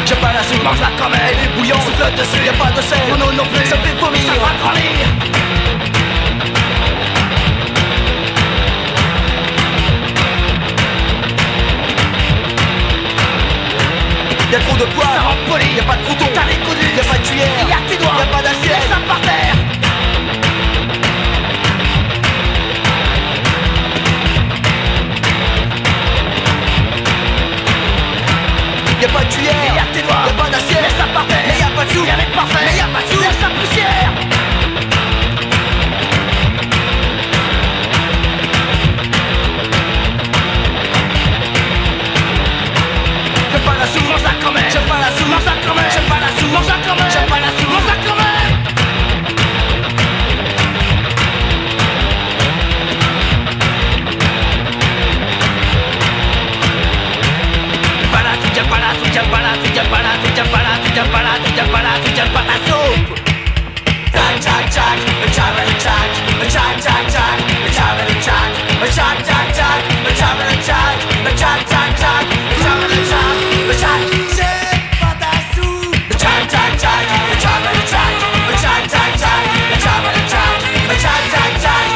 J'ai pas la soupe, mange-la quand même. Elle est bouillante, souffle dessus, y'a pas de sel. Non, non plus, ça me fait vomir, ça va grandir. Y'a trop de poids, ça rend poli. Y'a pas de couteau, t'as les coups durs. Y'a pas de cuillère, y'a tes doigts. Y'a pas d'assiette, laisse ça par terre. Y'a pas de cuillère, y'a tes doigts. Y'a pas d'assiette, laisse ça par terre. Mais y'a pas de sous, y'a mec parfait. Mais y'a pas de sous, laisse la poussière. J'aime pas la soupe, mange-la quand même. J'aime pas la soupe, mange-la quand même. J'aime pas la soupe, mange-la quand même. J'aime pas la soupe, mange-la quand même. J'aime pas la soupe, j'aime pas la soupe, j'aime pas la soupe, j'aime pas la soupe, j'aime pas la soupe, j'aime pas la soupe, j'aime pas la soupe. Jack, Jack, Jack, Jack, Jack, Jack, Jack, Jack, Jack, Jack, Jack, Jack, Jack, Jack, Jack, Jack, Jack, Jack, Jack, c'est pas ta soupe. Jack, Jack, Jack, Jack, Jack, Jack, Jack, Jack, Jack, Jack, Jack, Jack, Jack, Jack,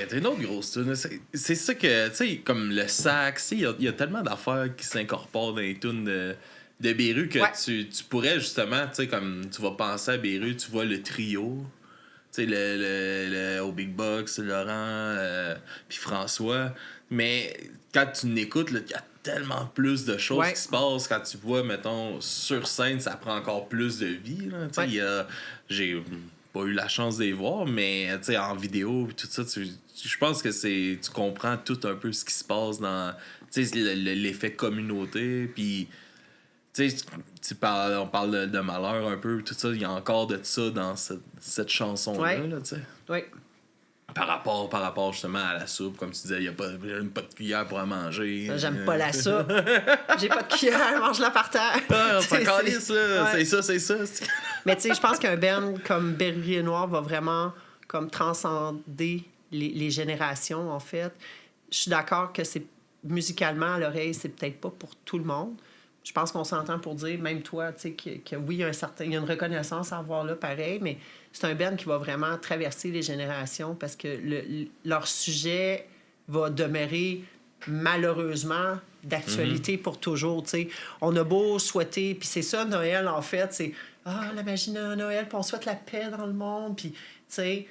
C'est une autre grosse tune. C'est ça que, tu sais, comme le sax, il y a tellement d'affaires qui s'incorporent dans les tunes de Beru que tu pourrais justement, tu sais, comme tu vas penser à Beru, tu vois le trio, tu sais, le au Big Box, Laurent, puis François. Mais quand tu l'écoutes, il y a tellement plus de choses qui se passent. Quand tu vois, mettons, sur scène, ça prend encore plus de vie. Tu sais, j'ai pas eu la chance de les voir, mais tu sais, en vidéo et tout ça, je pense que tu comprends tout un peu ce qui se passe dans l'effet communauté. Puis, tu sais, on parle de malheur un peu, tout ça, il y a encore de ça dans cette chanson-là. Là, tu sais. Oui. Par rapport justement à la soupe, comme tu disais, il n'y a pas de cuillère pour en manger. J'aime pas la soupe. J'ai pas de cuillère, mange-la par terre. C'est ça. C'est ça. Mais tu sais, je pense qu'un band comme Berrurier Noir va vraiment comme transcender les générations, en fait. Je suis d'accord que c'est musicalement, à l'oreille, c'est peut-être pas pour tout le monde. Je pense qu'on s'entend pour dire, même toi, tu sais, que oui, il y a une reconnaissance à avoir là, pareil, mais c'est un band qui va vraiment traverser les générations parce que leur sujet va demeurer malheureusement d'actualité pour toujours. T'sais. On a beau souhaiter, puis c'est ça Noël en fait, c'est la magie de Noël, puis on souhaite la paix dans le monde, puis tu sais.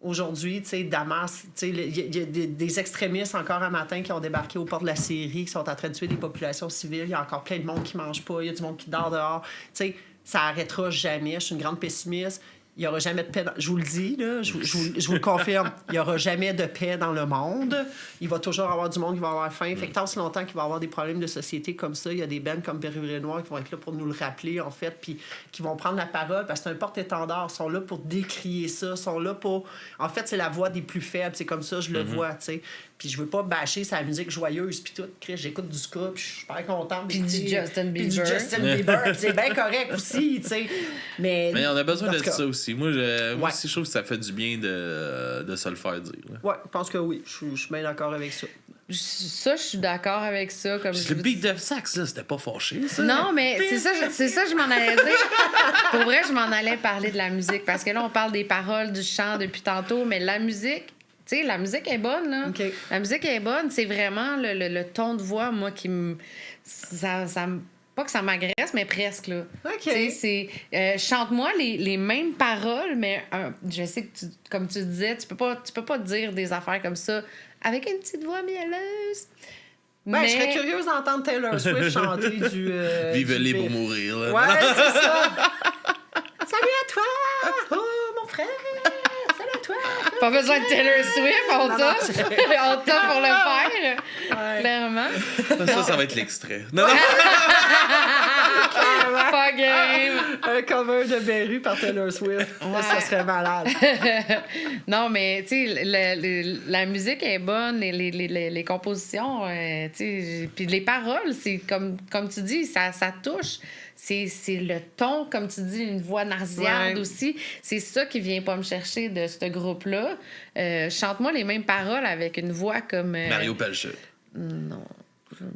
Aujourd'hui, tu sais, Damas, il y a des extrémistes encore un matin qui ont débarqué au port de la Syrie, qui sont en train de tuer des populations civiles. Il y a encore plein de monde qui ne mange pas. Il y a du monde qui dort dehors. Tu sais, ça n'arrêtera jamais. Je suis une grande pessimiste. Il n'y aura jamais de paix. Je vous le dis, là, je vous le confirme. Il n'y aura jamais de paix dans le monde. Il va toujours avoir du monde qui va avoir faim. Fait que tant si longtemps qu'il va y avoir des problèmes de société comme ça, il y a des bands comme Berrurier Noir qui vont être là pour nous le rappeler, en fait, puis qui vont prendre la parole parce que c'est un porte-étendard. Ils sont là pour décrier ça. Ils sont là pour... En fait, c'est la voix des plus faibles. C'est comme ça, je le vois, tu sais. Puis je veux pas bâcher sa musique joyeuse, puis tout. J'écoute du ska, puis je suis super contente. Puis du Justin Bieber. Puis du Justin Bieber. C'est bien correct aussi, tu sais. Mais on a besoin de ça aussi. Moi aussi, je trouve que ça fait du bien de se le faire dire. Oui, je pense que oui. Je suis bien d'accord avec ça. Ça, je suis d'accord avec ça. Comme Le beat de sax, là, c'était pas fâché, ça? Non, mais c'est ça, je m'en allais dire. Pour vrai, je m'en allais parler de la musique. Parce que là, on parle des paroles, du chant depuis tantôt, mais la musique, tu sais, la musique est bonne, là. OK. La musique est bonne. C'est vraiment le ton de voix, moi, qui me... Pas que ça m'agresse, mais presque, là. OK. Tu sais, c'est... chante-moi les mêmes paroles, mais je sais que, comme tu disais, tu peux pas dire des affaires comme ça avec une petite voix mielleuse. Ben, je serais curieuse d'entendre Taylor Swift chanter du... Vive du les beat. pour mourir, là. Ouais, c'est ça. Salut à toi! Oh, mon frère! Salut à toi! Pas besoin de Taylor Swift, on Non, t'a. non, On t'a pour le faire, Ouais. clairement. Ça va être l'extrait. Non, non. Pas game. Un cover de Berru par Taylor Swift. Ouais. Ça serait malade. Non, mais, tu sais, la musique est bonne, les compositions, tu sais, puis les paroles, c'est comme tu dis, ça touche. C'est le ton, comme tu dis, une voix nasillarde Ouais. aussi. C'est ça qui vient pas me chercher de ce groupe-là. Chante-moi les mêmes paroles avec une voix comme... Mario Pelcha. Non.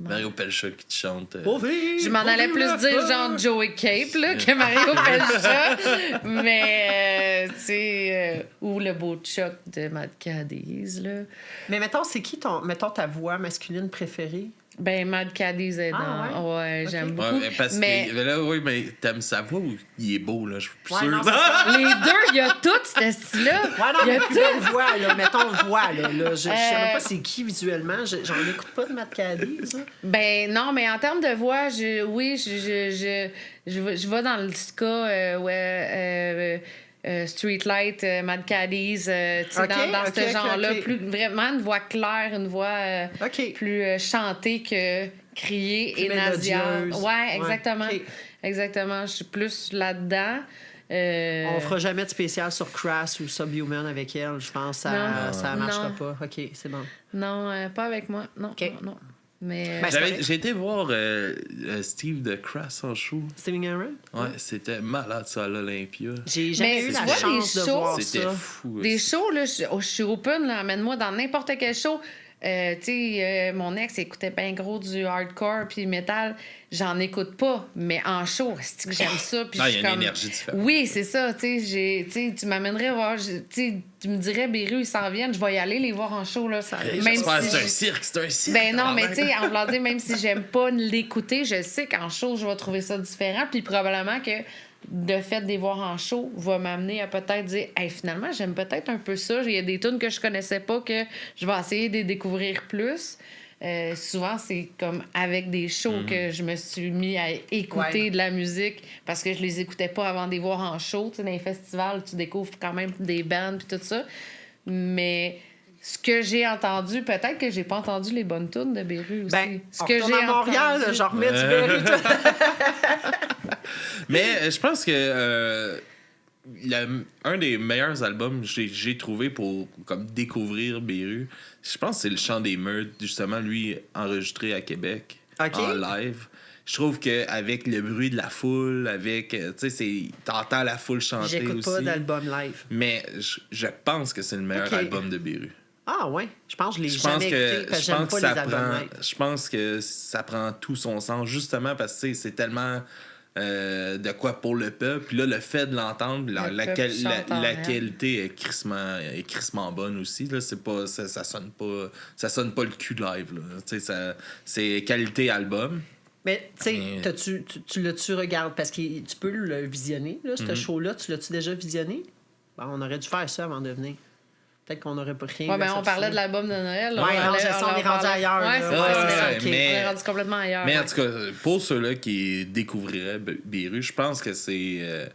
Mario Pelcha qui te chante. Je m'en allais plus dire genre Joey Cape là, que Mario Pelcha. Mais, tu sais, ou le beau Chuck de Mad Cadiz, là. Mais mettons, c'est qui ta voix masculine préférée? Ben, Mad Cadiz est dans. Ah, ouais, Ok. j'aime Ouais, beaucoup. mais parce mais que là, oui, mais t'aimes sa voix ou il est beau, là? Je suis plus Ouais, sûr. non, c'est ça. les deux, il y a tout ce style-là. Ouais, non, Il y mais a plus belle voix, là. Mettons voix, là. Je sais même pas Euh, c'est qui visuellement. J'en écoute pas de Matt Cadiz, ça. Ben non, mais en termes de voix, je vais dans le ska, Streetlight, Mad Cadiz, tu sais, Ok, dans ok, ce ok, genre-là. ok. Vraiment une voix claire, une voix OK. plus chantée que criée Plus et nasillarde. mélodieuse. Ouais, exactement. Ouais, ok. Exactement. Je suis plus là-dedans. On fera jamais de spécial sur Crass ou Subhuman avec elle. Je pense que Non. ça marchera Non. pas. OK, c'est bon. Non, pas avec moi. Non, Ok. non. Mais Ben, J'ai été voir Steve de Crass en show. Steven Aaron? Ouais, c'était malade ça à l'Olympia. J'ai jamais Mais eu tu la vois, chance les de shows, voir C'était ça. fou. des shows, là, je suis open, là, amène-moi dans n'importe quel show. Tu sais, mon ex écoutait bien gros du hardcore puis metal. J'en écoute pas, mais en show, c'est que j'aime ça. Puis Ah, je il y suis a une comme... énergie différente. Oui, c'est ça. Tu sais, tu m'amènerais voir. Tu sais, tu me dirais, Béru, ils s'en viennent, je vais y aller les voir en show. Là. Hey, Même j'espère que si c'est un je- cirque, c'est un cirque. Ben non, mais tabarnak. tu sais, en voulant dire, même si j'aime pas l'écouter, je sais qu'en show, je vais trouver ça différent. Puis probablement que le fait de les voir en show va m'amener à peut-être dire, hey, finalement, j'aime peut-être un peu ça. Il y a des tunes que je connaissais pas que je vais essayer de les découvrir plus. Souvent, c'est comme avec des shows que je me suis mis à écouter Ouais. de la musique parce que je les écoutais pas avant de les voir en show. Tu sais, dans les festivals, tu découvres quand même des bands puis tout ça. Mais ce que j'ai entendu, peut-être que j'ai pas entendu les bonnes tunes de Béru aussi. Ben, ce on que retourne j'ai à Montréal, entendu- là, je remets du Berry. Mais je pense que un des meilleurs albums que j'ai trouvé pour comme découvrir Béru, je pense que c'est Le Chant des Meurtres, justement, lui, enregistré à Québec, Ok. en live. Je trouve qu'avec le bruit de la foule, avec, tu sais, t'entends la foule chanter J'écoute aussi. pas d'album live. Mais je pense que c'est le meilleur Ok. album de Béru. Ah ouais, je pense que je l'ai Je pense jamais écouté parce que j'aime pas les albums live. je pense que ça prend tout son sens, justement parce que tu sais, c'est tellement de quoi pour le peuple. Puis là, le fait de l'entendre, la peuple chante en elle. qualité est crissement bonne aussi. Là, c'est pas, ça sonne pas le cul live. Là. Tu sais, c'est qualité album. Mais tu sais, Mais- tu l'as-tu regardé parce que tu peux le visionner, là, Mhm. ce show-là, tu l'as-tu déjà visionné? Ben, on aurait dû faire ça avant de venir. Peut-être qu'on n'aurait pas rien. Ouais, ben, de on ça parlait dessus. de l'album de Noël. là. Ouais, non, allait- je sais, on est en rendu parlait. ailleurs, Ouais, là. c'est Ouais, ça, c'est ça, c'est ok. On mais- est rendu complètement ailleurs. Mais en ouais. tout cas, pour ceux-là qui découvriraient Béru, je pense que c'est.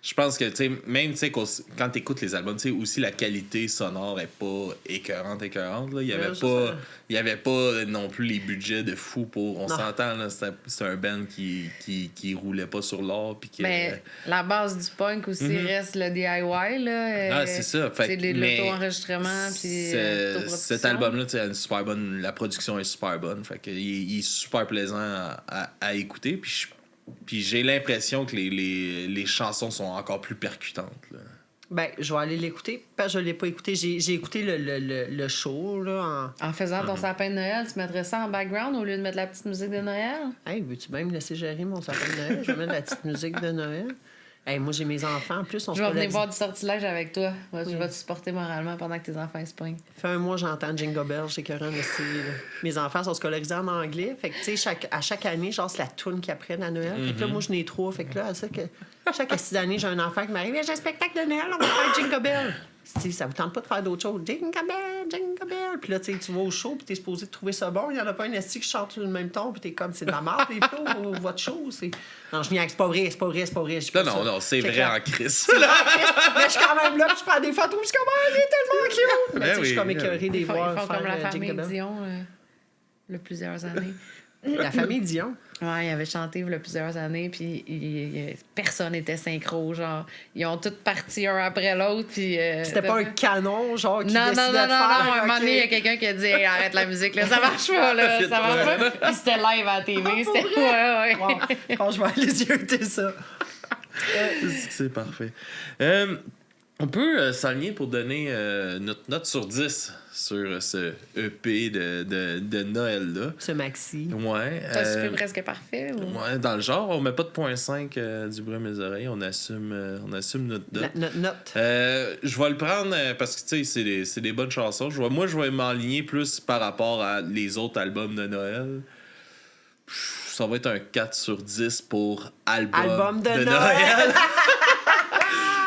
Je pense que, tu sais, même, tu sais, quand t'écoutes les albums, tu sais, aussi la qualité sonore est pas écœurante, là. Il y avait je pas, sais. il y avait pas non plus les budgets de fou pour. On Non. s'entend, là, c'est un band qui roulait pas sur l'or, puis qui. Mais la base du punk aussi reste le DIY. Là, Ah, c'est ça. Fait C'est que- mais l'auto-enregistrement. Puis cet album-là, tu sais, une super bonne. La production est super bonne. Fait que il est super plaisant à écouter. Puis j'ai l'impression que les chansons sont encore plus percutantes. Là. Ben, je vais aller l'écouter, parce que je ne l'ai pas écouté. J'ai écouté le show, là, En faisant ton sapin de Noël, tu mettrais ça en background au lieu de mettre la petite musique de Noël? Hey, veux-tu bien me laisser gérer mon sapin de Noël? Je vais mettre la petite musique de Noël. Hey, moi, j'ai mes enfants. En plus, on Je vais venir scolarise- voir du sortilège avec toi. Je vais te supporter moralement pendant que tes enfants se poignent. Ça fait un mois, j'entends Jingle Bell, j'ai écœurant aussi. Mes enfants sont scolarisés en anglais. Fait que, tu sais, à chaque année, genre, c'est la toune qu'ils apprennent à Noël. Fait que là, moi, je n'ai 3. Fait que là, chaque 6 années, j'ai un enfant qui m'arrive. J'ai un spectacle de Noël, on va faire Jingle Bell. Tu sais, ça vous tente pas de faire d'autres choses. Jingle Bell, Jingle Bell. Puis là, tu sais, tu vas au show, puis t'es supposé de trouver ça bon. Il y en a pas un esti qui chante sur le même ton, puis t'es comme, c'est de la merde, les flots, votre show. Non, je niaise, c'est pas vrai. Je dis pas ça. Non, c'est vrai clair. en crise. Mais je suis quand même là, puis je prends des photos, puis je suis comme, ah, il est tellement cute. Mais tu sais, je suis comme oui. écœurée des Ils font, voir ils font faire comme la famille Jingle Bell. Dion, le plusieurs années. La famille Dion. Ouais, ils avaient chanté il y a plusieurs années, puis personne n'était synchro, genre. Ils ont tous parti un après l'autre, puis... C'était pas un canon, genre, qui Non, décidait non, de non, non, faire. non, à un moment donné, il y a OK. quelqu'un qui a dit hey, arrête la musique, là, ça marche pas, là, ça marche pas. Puis c'était live à la TV, c'était... Ouais. Wow. Je pense que je vais aller zioter ça. C'est parfait. On peut s'aligner pour donner notre note sur 10 sur ce EP de Noël-là. Ce maxi. Ouais. T'as super presque parfait, ou... Ouais, dans le genre, on met pas de 0.5 du bruit à mes oreilles, on assume notre note. Notre note. Je vais le prendre parce que tu sais, c'est des bonnes chansons. Je vais m'enligner plus par rapport à les autres albums de Noël. Ça va être un 4 sur 10 pour album de Noël.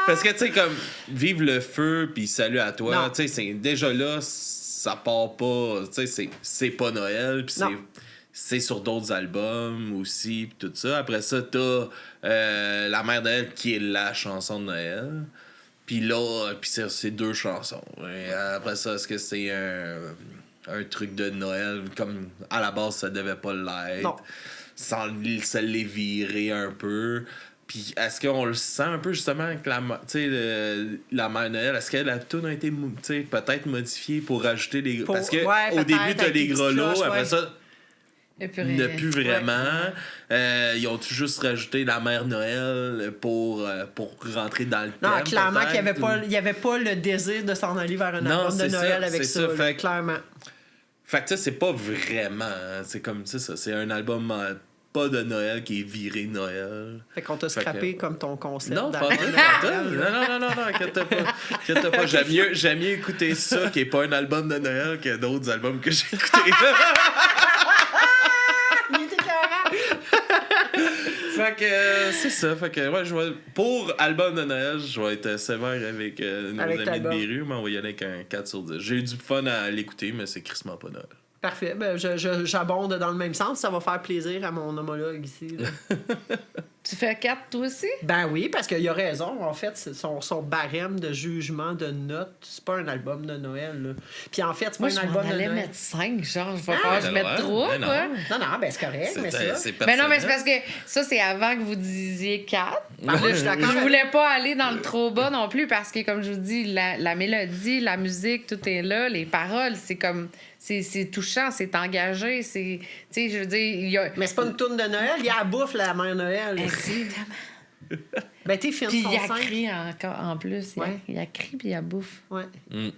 Parce que, tu sais, comme Vive le feu puis Salut à toi, Non. tu sais, c'est déjà là, ça part pas, tu sais, c'est pas Noël, puis Non. c'est sur d'autres albums aussi, puis tout ça. Après ça, t'as La Mère Noël qui est la chanson de Noël. Puis là, puis c'est 2 chansons. Et après ça, est-ce que c'est un truc de Noël comme à la base ça devait pas l'être? Non. Sans se les virer un peu. Puis est-ce qu'on le sent un peu justement que la Mère Noël, est-ce que la tune a été peut-être modifiée pour rajouter les Pour- parce que ouais, au peut-être, début t'as avec les des grelots, petites cloches, après ouais. ça Et puis il n'y en a plus vraiment. Ils ont tout juste rajouté la Mère Noël pour rentrer dans le thème. Non, clairement qu'il peut-être, n'y avait pas le désir de s'en aller vers un Non, album de c'est Noël ça, avec c'est ça. ça, là, fait que- clairement. Fait que ça, c'est pas vraiment. C'est comme ça. C'est un album pas de Noël qui est viré Noël. Fait qu'on t'a Fait scrappé que- comme ton concept. Non, pas d'album de tout. Noël. Non, inquiète-toi pas. Inquiète-toi pas. J'aime mieux écouter ça qui est pas un album de Noël que d'autres albums que j'ai écoutés. Il était écœurant. Fait que c'est ça. Fait que ouais, pour album de Noël, je vais être sévère avec nos Avec amis l'album. de Biru, mais on va y aller avec un 4 sur 10. J'ai eu du fun à l'écouter, mais c'est crissement pas Noël. Parfait. Ben, j'abonde dans le même sens. Ça va faire plaisir à mon homologue ici. Là. Tu fais 4, toi aussi? Ben oui, parce qu'il a raison. En fait, c'est son barème de jugement de notes, c'est pas un album de Noël. Là. Puis en fait, c'est pas Moi, un je m'en album de allais Noël. mettre 5, genre, je vais faire, je ben mette ouais, 3, mais non. quoi. Non, ben c'est correct, mais ça. C'est Mais non, mais c'est personnel. parce que ça, c'est avant que vous disiez 4. Ben, moi, je suis d'accord Je avec- voulais pas aller dans le trop bas non plus parce que, comme je vous dis, la mélodie, la musique, tout est là. Les paroles, c'est comme... C'est touchant, c'est engagé, c'est... Tu sais, je veux dire, il y a... Mais c'est pas une tourne de Noël, il y a la bouffe, la mère Noël. Évidemment. Ben t'es fine, Puis son il y a 5. cri encore, en plus. Ouais. Il y a cri puis il y a bouffe. Ouais. Mm.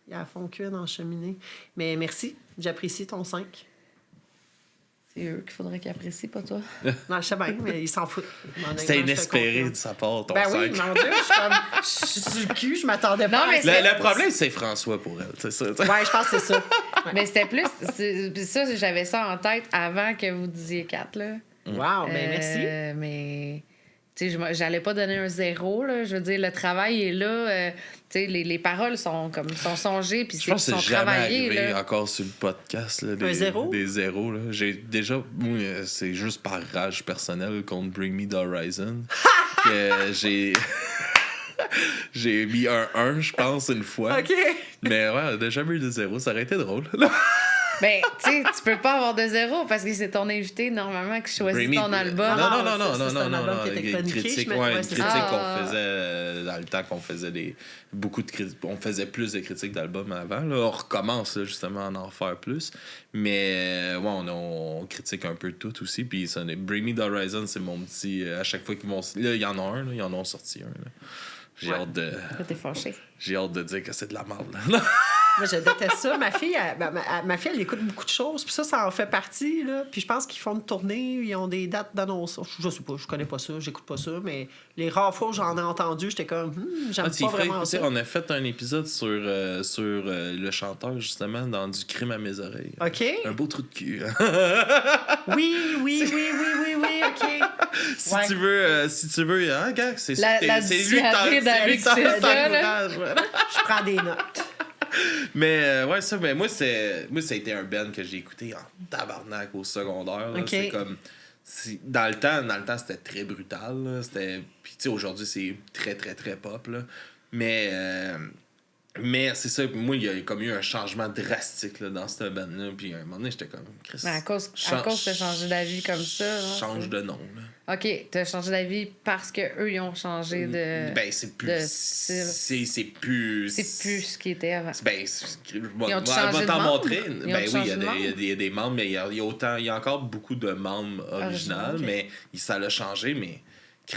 Il y a la fond cuire dans la cheminée. Mais merci, j'apprécie ton 5. C'est eux qu'il faudrait qu'ils apprécient, pas toi. Non, je sais bien, mais ils s'en foutent. Honnêtement, C'était je te inespéré confirme. de sa part, ton Ben 5. oui, mon Dieu, je suis sur le cul, je m'attendais pas Non, mais à ça. Le problème, c'est François pour elle, c'est ça. t'sais. Ouais, je pense que c'est ça. Mais c'était plus... Puis ça, j'avais ça en tête avant que vous disiez 4, là. Wow, ben merci. Mais... Tu sais, j'allais pas donner un 0, là. Je veux dire, le travail est là. Tu sais, les paroles sont songées puis Je pense que sont c'est jamais travaillées, arrivé là. encore sur le podcast. Là, Un zéro? Des zéros. Là. J'ai déjà... Moi, c'est juste par rage personnelle contre Bring Me the Horizon que j'ai... j'ai mis un 1, je pense, une fois. OK. Mais ouais, on n'a jamais eu de 0. Ça aurait été drôle. Ben, tu sais, tu peux pas avoir de 0 parce que c'est ton invité, normalement, qui choisit Bring Me- ton album. Non, Ah, non, non, non, ça, non, c'est un non, album non. qui était Une chroniqué, critique, je me- ouais, ouais, une c'est critique ça. qu'on faisait dans le temps qu'on faisait beaucoup de critiques. On faisait plus de critiques d'albums avant. Là. On recommence là, justement à en faire plus. Mais ouais, on critique un peu tout aussi. Puis Bring Me the Horizon, c'est mon petit. À chaque fois qu'ils vont. Là, il y en a un, là, ils en ont sorti un. Là. J'ai hâte de... Là, t'es fâché. J'ai hâte de dire que c'est de la merde. Là. Moi, je déteste ça. Ma fille, elle écoute beaucoup de choses. Puis ça en fait partie. Là. Puis je pense qu'ils font une tournée. Ils ont des dates d'annonce. Je sais pas, je connais pas ça. J'écoute pas ça. Mais les rares fois où j'en ai entendu, j'étais comme, j'aime pas vraiment ça. On a fait un épisode sur le chanteur, justement, dans Du crime à mes oreilles. OK. Un beau trou de cul. Oui, OK. Si tu veux, hein, gars, c'est lui avec que c'est ça, t'encourage. Je prends des notes. Mais ouais, ça, mais moi, ça a été un band que j'ai écouté en tabarnak au secondaire. Là. OK. C'est comme. Dans le temps, c'était très brutal. Là. Puis, tu sais, aujourd'hui, c'est très, très, très pop. Là. Mais c'est ça, moi, il y a comme eu un changement drastique là, dans cette band-là. Puis, à un moment donné, j'étais comme. Mais à cause t'as changé d'avis comme ça. Change de nom. Là. OK, t'as changé d'avis parce qu'eux, ils ont changé de. Ben, c'est plus. de style. C'est plus. C'est plus ce qui était avant. Ben, je Ils ont vais changé t'en de montrer. membres? Ben Ils ont oui, changé il y a des membres, mais il y a encore beaucoup de membres originaux, ok. mais ça l'a changé, mais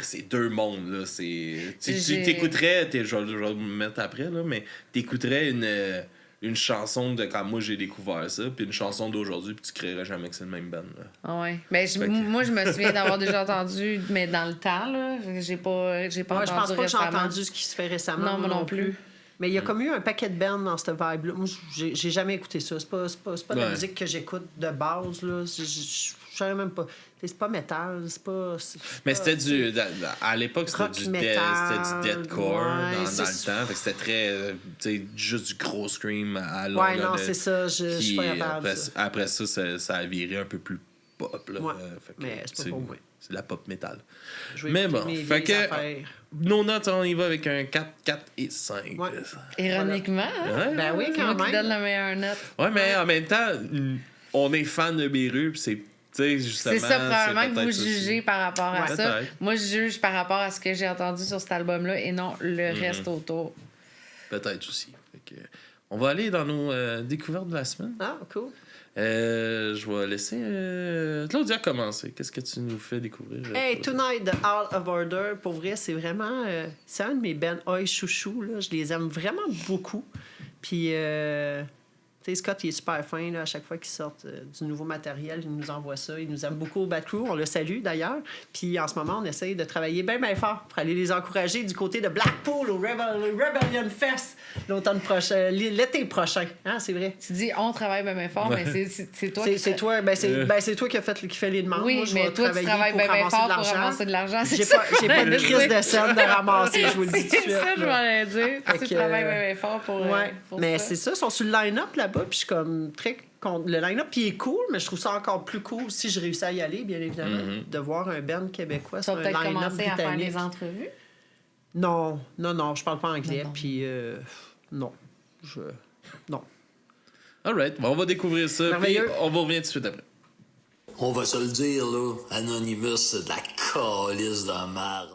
c'est deux mondes, là. Tu J'ai- t'écouterais, je vais me mettre après, là, mais t'écouterais une chanson de quand moi j'ai découvert ça, puis une chanson d'aujourd'hui, puis tu créerais jamais que c'est le même band, là. Ah ouais. Ben, Fait que- moi, je me souviens d'avoir déjà entendu, mais dans le temps, là, j'ai pas Moi, je entendu pense pas que j'ai récemment. entendu ce qui se fait récemment. Non, moi non plus. Mais il y a comme eu un paquet de bands dans cette vibe-là. Moi, j'ai jamais écouté ça. C'est pas de la Ouais. musique que j'écoute de base. Là. Je savais même pas. C'est pas métal. C'est pas. Mais c'était à l'époque, c'était Rock du metal, deathcore ouais, dans c'est le temps. Fait que c'était très, tu sais, juste du gros scream à longueur Ouais, non, de- c'est ça. Je suis pas Puis capable. de ça. après ça a viré un peu plus pop. Là. Ouais, Fait que, mais c'est pas tu sais, pour moi. C'est de la pop metal. Je vais Mais écouter bon, mes fait vieilles que affaires. nos notes, on y va avec un 4, 4 et 5. Ouais. Ironiquement, hein? Ouais, Ben oui, C'est quand moi qui même. donne la meilleure note. ouais, mais en même temps, on est fan de Beru, puis c'est, tu sais, justement... C'est ça, probablement que vous peut-être aussi. jugez par rapport à Ouais. ça. Peut-être. Moi, je juge par rapport à ce que j'ai entendu sur cet album-là et non le reste autour. Peut-être aussi. Fait que, on va aller dans nos découvertes de la semaine. Ah, cool. Je vais laisser Claudia commencer. Qu'est-ce que tu nous fais découvrir? Hey, Claudia? Tonight de Out of Order, pour vrai, c'est vraiment. C'est un de mes bands oi chouchou. Là. Je les aime vraiment beaucoup. Puis, tu sais, Scott, il est super fin. Là, à chaque fois qu'ils sortent du nouveau matériel, il nous envoie ça. Il nous aime beaucoup au Bad Crew. On le salue d'ailleurs. Puis, en ce moment, on essaye de travailler bien fort pour aller les encourager du côté de Blackpool au Rebellion Fest l'automne prochain, l'été prochain. Hein, c'est vrai. Tu dis on travaille bien fort, Ouais. mais c'est toi C'est toi, c'est toi qui fais les demandes. Oui, Moi, je vais mais toi, tu travailles pour bien ramasser fort de pour l'argent. ramasser de l'argent. J'ai pas de crise de scène de ramasser, je vous le dis tout de C'est suite. ça, je là. m'allais dire. Fait Tu que, travailles bien fort pour. Ouais, pour mais ça. c'est ça, ils sont sur le line-up là-bas, puis je suis comme très le line-up puis il est cool, mais je trouve ça encore plus cool si je réussis à y aller, bien évidemment, de voir un band québécois Tu sur vas un peut-être line-up commencer à faire britannique. des entrevues. Non, je parle pas anglais, Non. puis non, non. All right, bon, on va découvrir ça, puis Merveilleux. on va revenir tout de suite après. On va se le dire, là, Anonymous, c'est de la calice de merde.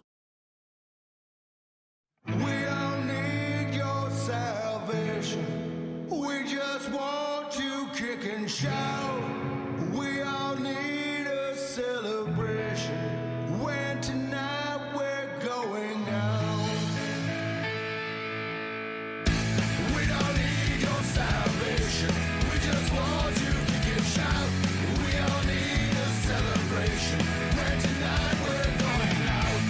We all need your salvation. We just want you kick and shout. We all need a celebration. When tonight we're going out. We don't need your salvation. We just want you kick and shout. We all need a celebration. When tonight we're going out.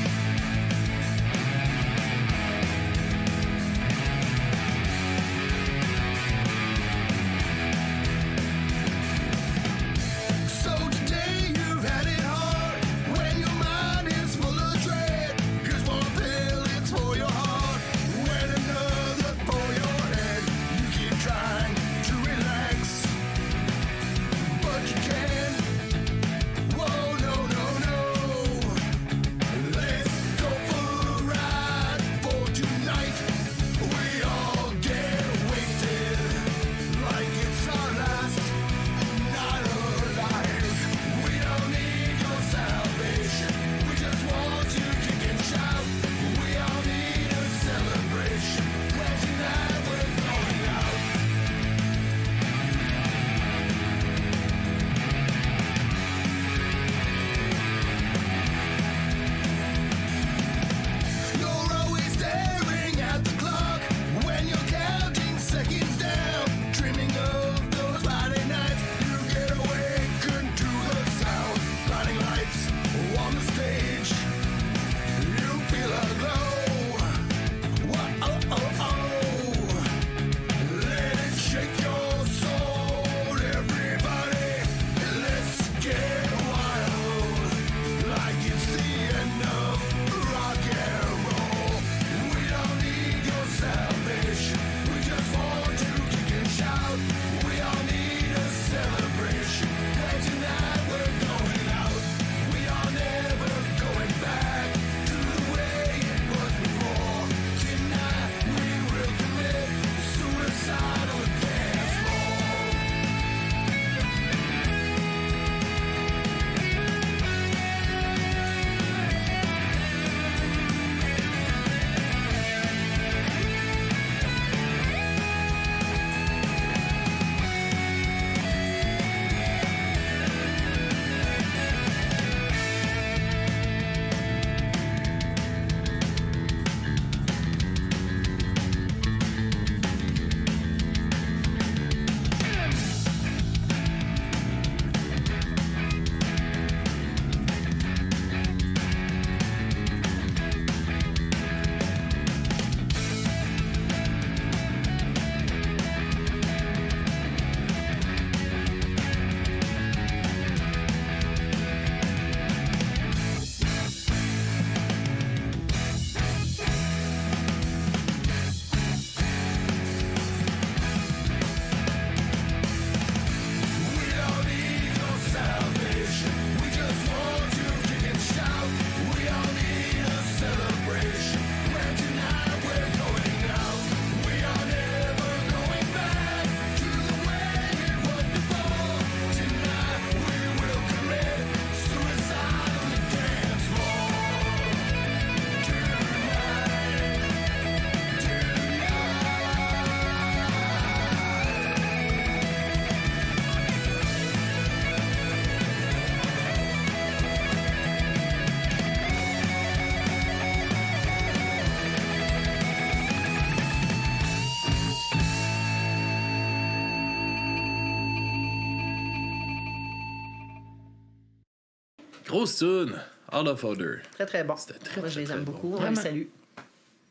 Grosse tune. All of Order. Très, très bon. C'était très, Moi, je très, les très aime bon. beaucoup. On les Vraiment. salue.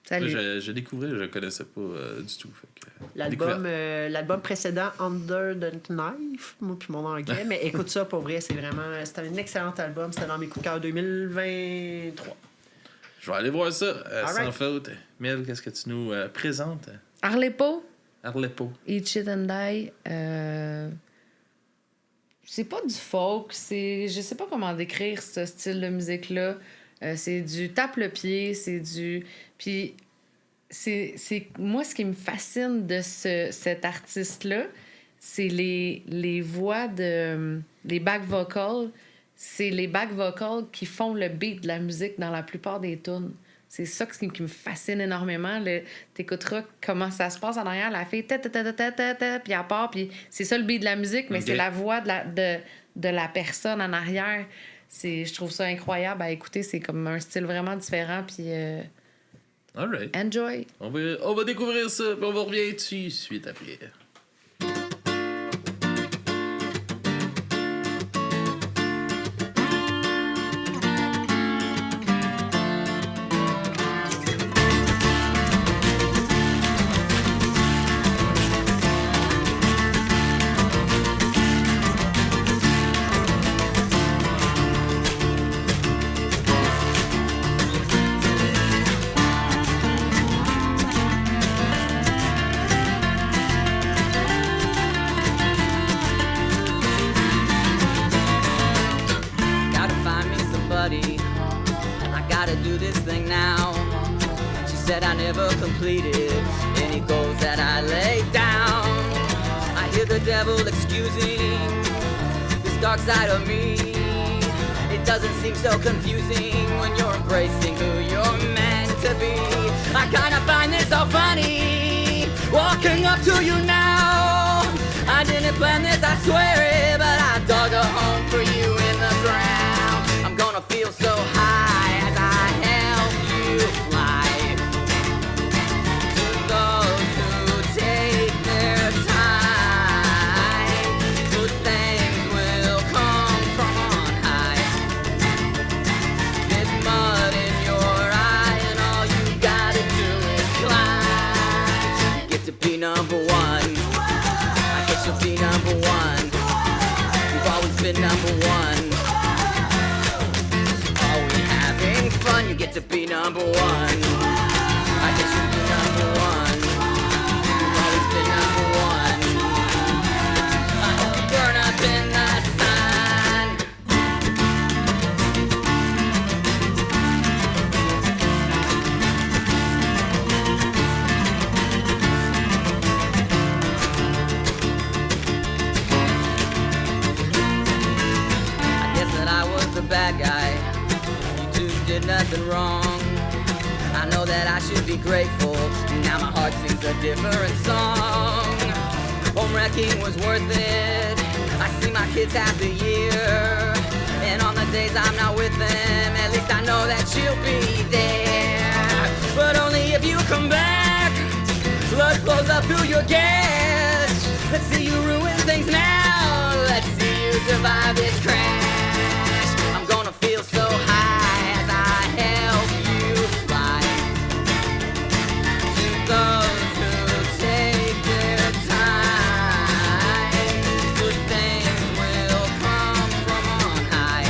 Salut. Je découvrais, je ne connaissais pas du tout. Fait que, L'album, découverte. l'album précédent, Under the Knife, moi puis mon anglais, mais écoute ça, pour vrai, c'était un excellent album. C'était dans mes coups de cœur 2023. Je vais aller voir ça, sans Alright. faute. Mel, qu'est-ce que tu nous présentes? Arlepo, Arlepo. Eat Shit and Die. C'est pas du folk, je sais pas comment décrire ce style de musique-là. C'est du tape le pied, c'est du. Puis, c'est moi, ce qui me fascine de cet artiste-là, c'est les voix de. Les back vocals. C'est les back vocals qui font le beat de la musique dans la plupart des tunes. C'est ça qui me fascine énormément. T'écouteras comment ça se passe en arrière. La fille, puis elle part, puis c'est ça le beat de la musique, mais Ok. c'est la voix de la personne en arrière. Je trouve ça incroyable à écouter. C'est comme un style vraiment différent, puis All right. enjoy. On va découvrir ça, puis on va revenir dessus suite après. Gotta find me somebody. I gotta do this thing now. She said I never completed any goals that I laid down. I hear the devil excusing this dark side of me. It doesn't seem so confusing when you're embracing who you're meant to be. I kinda find this so funny, walking up to you now. I didn't plan this, I swear it, but I dug a home for you in the ground. I'm gonna feel so high as I help you fly. To those who take their time, good things will come from on high. There's mud in your eye, and all you gotta do is climb. You get to be number one. I guess you'll be number one. You've always been number one. Are we having fun? You get to be number one. I guess you'll be number one. You've always been number one. I hope you burn up in the sun. I guess that I was the bad guy. You two did nothing wrong. I know that I should be grateful. Now my heart sings a different song. Home wrecking was worth it. I see my kids half the year. And on the days I'm not with them, at least I know that you'll be there. But only if you come back. Blood flows up through your gas. Let's see you ruin things now. Let's see you survive this crash. I'm gonna feel so high as I help you fly. To those who take their time, good things will come from on high.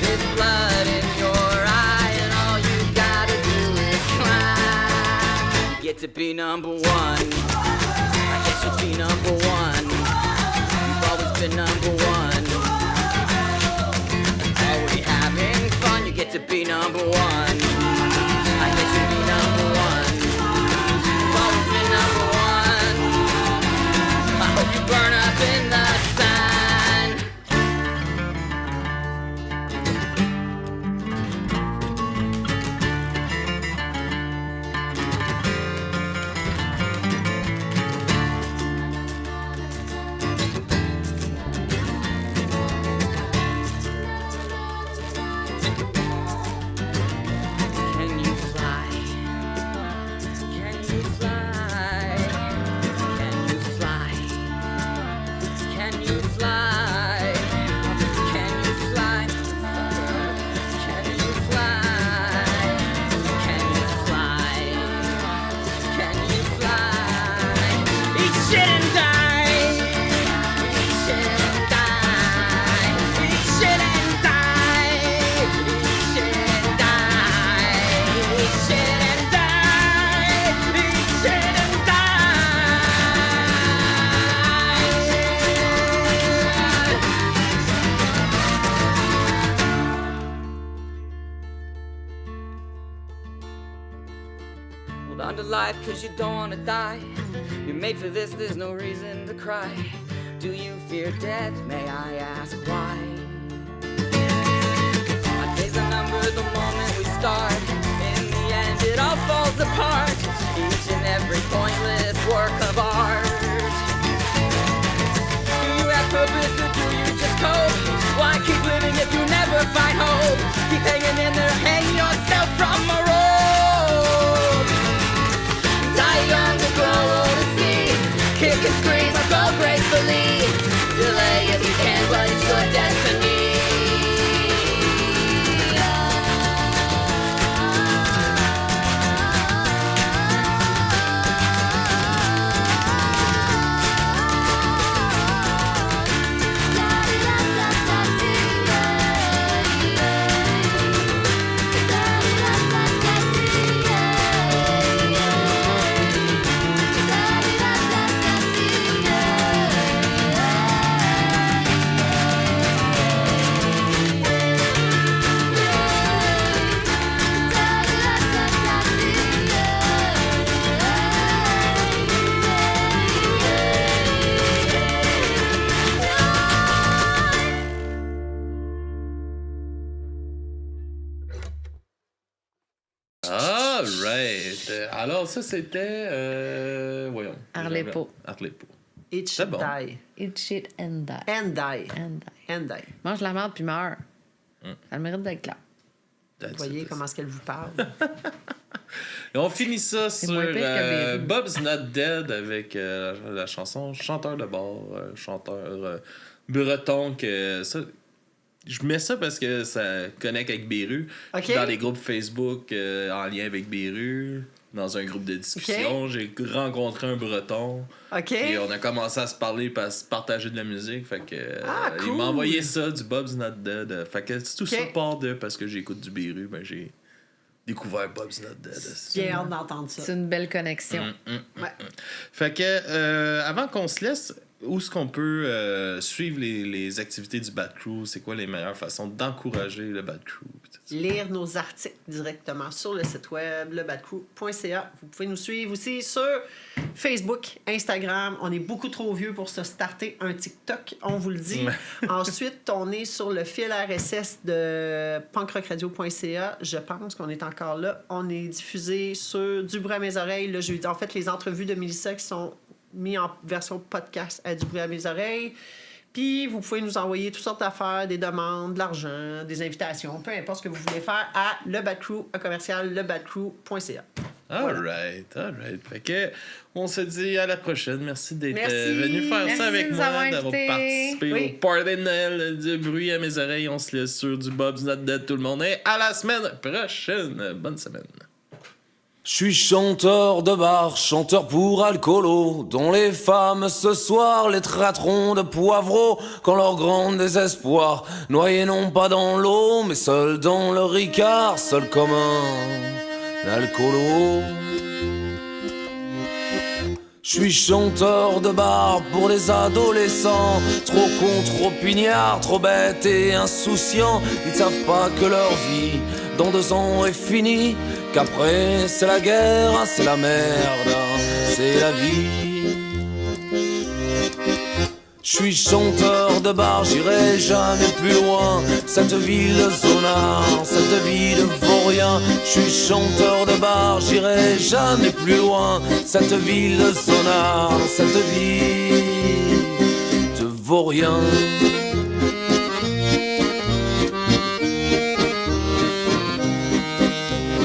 There's blood in your eye, and all you gotta do is climb. You get to be number one. I guess you'll be number one. You've always been number one. Are we having fun? You get to be number one. I guess you'll be number one. You've always been number one. I hope you burn up in the sun. life cause you don't wanna die. You're made for this, there's no reason to cry. Do you fear death, may I ask why? Our days are numbered the moment we start. In the end it all falls apart. Each and every pointless work of art. Do you have purpose or do you just cope? Why keep living if you never find hope? Keep hanging in there, hang yourself from a rope. Die young to grow old and see. Kick and scream or go gracefully. Delay if you can, but it's your destiny. Alright. Alors, ça, c'était. Voyons. Arlepo. Arlepo. It C'est should bon. die. Eat shit and die. And die. And die. And die. Mange la merde puis meurs. Ça a le mérite d'être là. Vous voyez comment est-ce qu'elle vous parle? Et on finit ça C'est sur moins pire que Beirut. Bob's Not Dead avec la chanson Chanteur de bar, chanteur breton. Que ça, je mets ça parce que ça connecte avec Beirut. Ok. Je suis dans les groupes Facebook en lien avec Beirut. Dans un groupe de discussion, j'ai rencontré un breton. OK. Et on a commencé à se parler, à se partager de la musique. Fait que il cool. m'a envoyé ça, du Bob's Not Dead. Fait que tout ça Ok. part de parce que j'écoute du Beirut, ben j'ai découvert Bob's Not Dead. J'ai hâte d'entendre ça. C'est une belle connexion. Ouais. Fait que avant qu'on se laisse, où est-ce qu'on peut suivre les activités du Bad Crew? C'est quoi les meilleures façons d'encourager le Bad Crew? Lire nos articles directement sur le site web lebadcrew.ca. Vous pouvez nous suivre aussi sur Facebook, Instagram. On est beaucoup trop vieux pour se starter un TikTok, on vous le dit. Ensuite, on est sur le fil RSS de punkrockradio.ca. Je pense qu'on est encore là. On est diffusé sur Du bruit à mes oreilles le jeudi. En fait, les entrevues de Mélissa qui sont mises en version podcast à Du bruit à mes oreilles. Puis, vous pouvez nous envoyer toutes sortes d'affaires, des demandes, de l'argent, des invitations, peu importe ce que vous voulez faire à lebadcrew@lebadcrew.ca. Alright. Fait que on se dit à la prochaine. Merci d'être Merci. venu faire Merci ça avec de nous moi, avoir d'avoir invités. participé Oui. au party de Noël du bruit à mes oreilles. On se laisse sur du Bob's Not Dead tout le monde. Et à la semaine prochaine. Bonne semaine. Je suis chanteur de bar, chanteur pour alcoolo, dont les femmes ce soir les traiteront de poivreaux, quand leur grand désespoir, noyés non pas dans l'eau, mais seuls dans le ricard, seul comme un alcoolo. Je suis chanteur de bar pour les adolescents, trop cons, trop pignards, trop bêtes et insouciants. Ils savent pas que leur vie dans 2 ans est finie, qu'après c'est la guerre, c'est la merde, c'est la vie. Je suis chanteur de bar, j'irai jamais plus loin, cette ville zonard, cette vie de vaurien. Je suis chanteur de bar, j'irai jamais plus loin, cette ville zonard, cette vie de vaurien.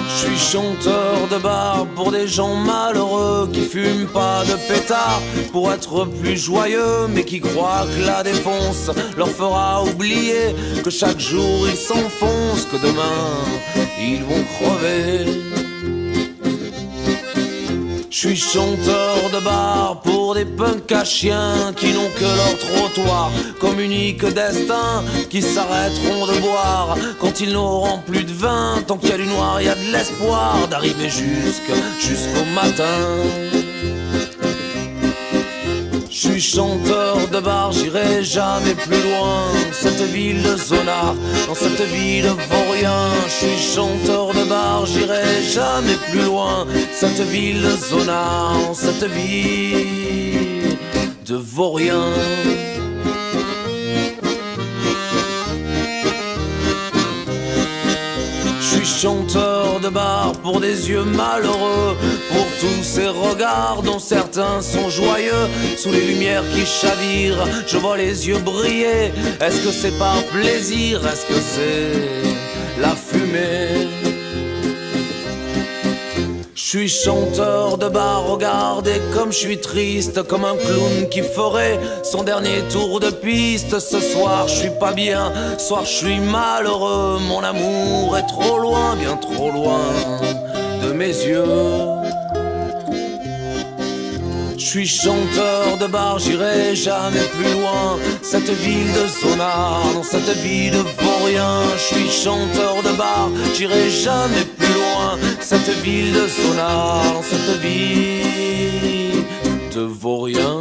Je suis chanteur de bar pour des gens malheureux qui fument pas de pétard pour être plus joyeux, mais qui croient que la défonce leur fera oublier que chaque jour ils s'enfoncent, que demain ils vont crever. Je suis chanteur de bar pour des punks à chiens qui n'ont que leur trottoir comme unique destin, qui s'arrêteront de boire quand ils n'auront plus de vin. Tant qu'il y a du noir, il y a de l'espoir d'arriver jusqu'au matin. Je suis chanteur chanteur de bar, j'irai jamais plus loin. Cette ville de Zonard, dans cette vie de vaurien. Je suis chanteur de bar, j'irai jamais plus loin. Cette ville de Zonard, dans cette vie de vaurien. Je suis chanteur de bar pour des yeux malheureux, pour tous ces regards dont certains sont joyeux. Sous les lumières qui chavirent, je vois les yeux briller. Est-ce que c'est par plaisir? Est-ce que c'est la fumée? Je suis chanteur de bar, regardez comme je suis triste, comme un clown qui ferait son dernier tour de piste. Ce soir je suis pas bien, ce soir je suis malheureux. Mon amour est trop loin, bien trop loin de mes yeux. Je suis chanteur de bar, j'irai jamais plus loin. Cette ville de Zonard, dans cette vie de vaurien. Je suis chanteur de bar, j'irai jamais plus loin. Cette ville de Zonard, dans cette vie de vaurien.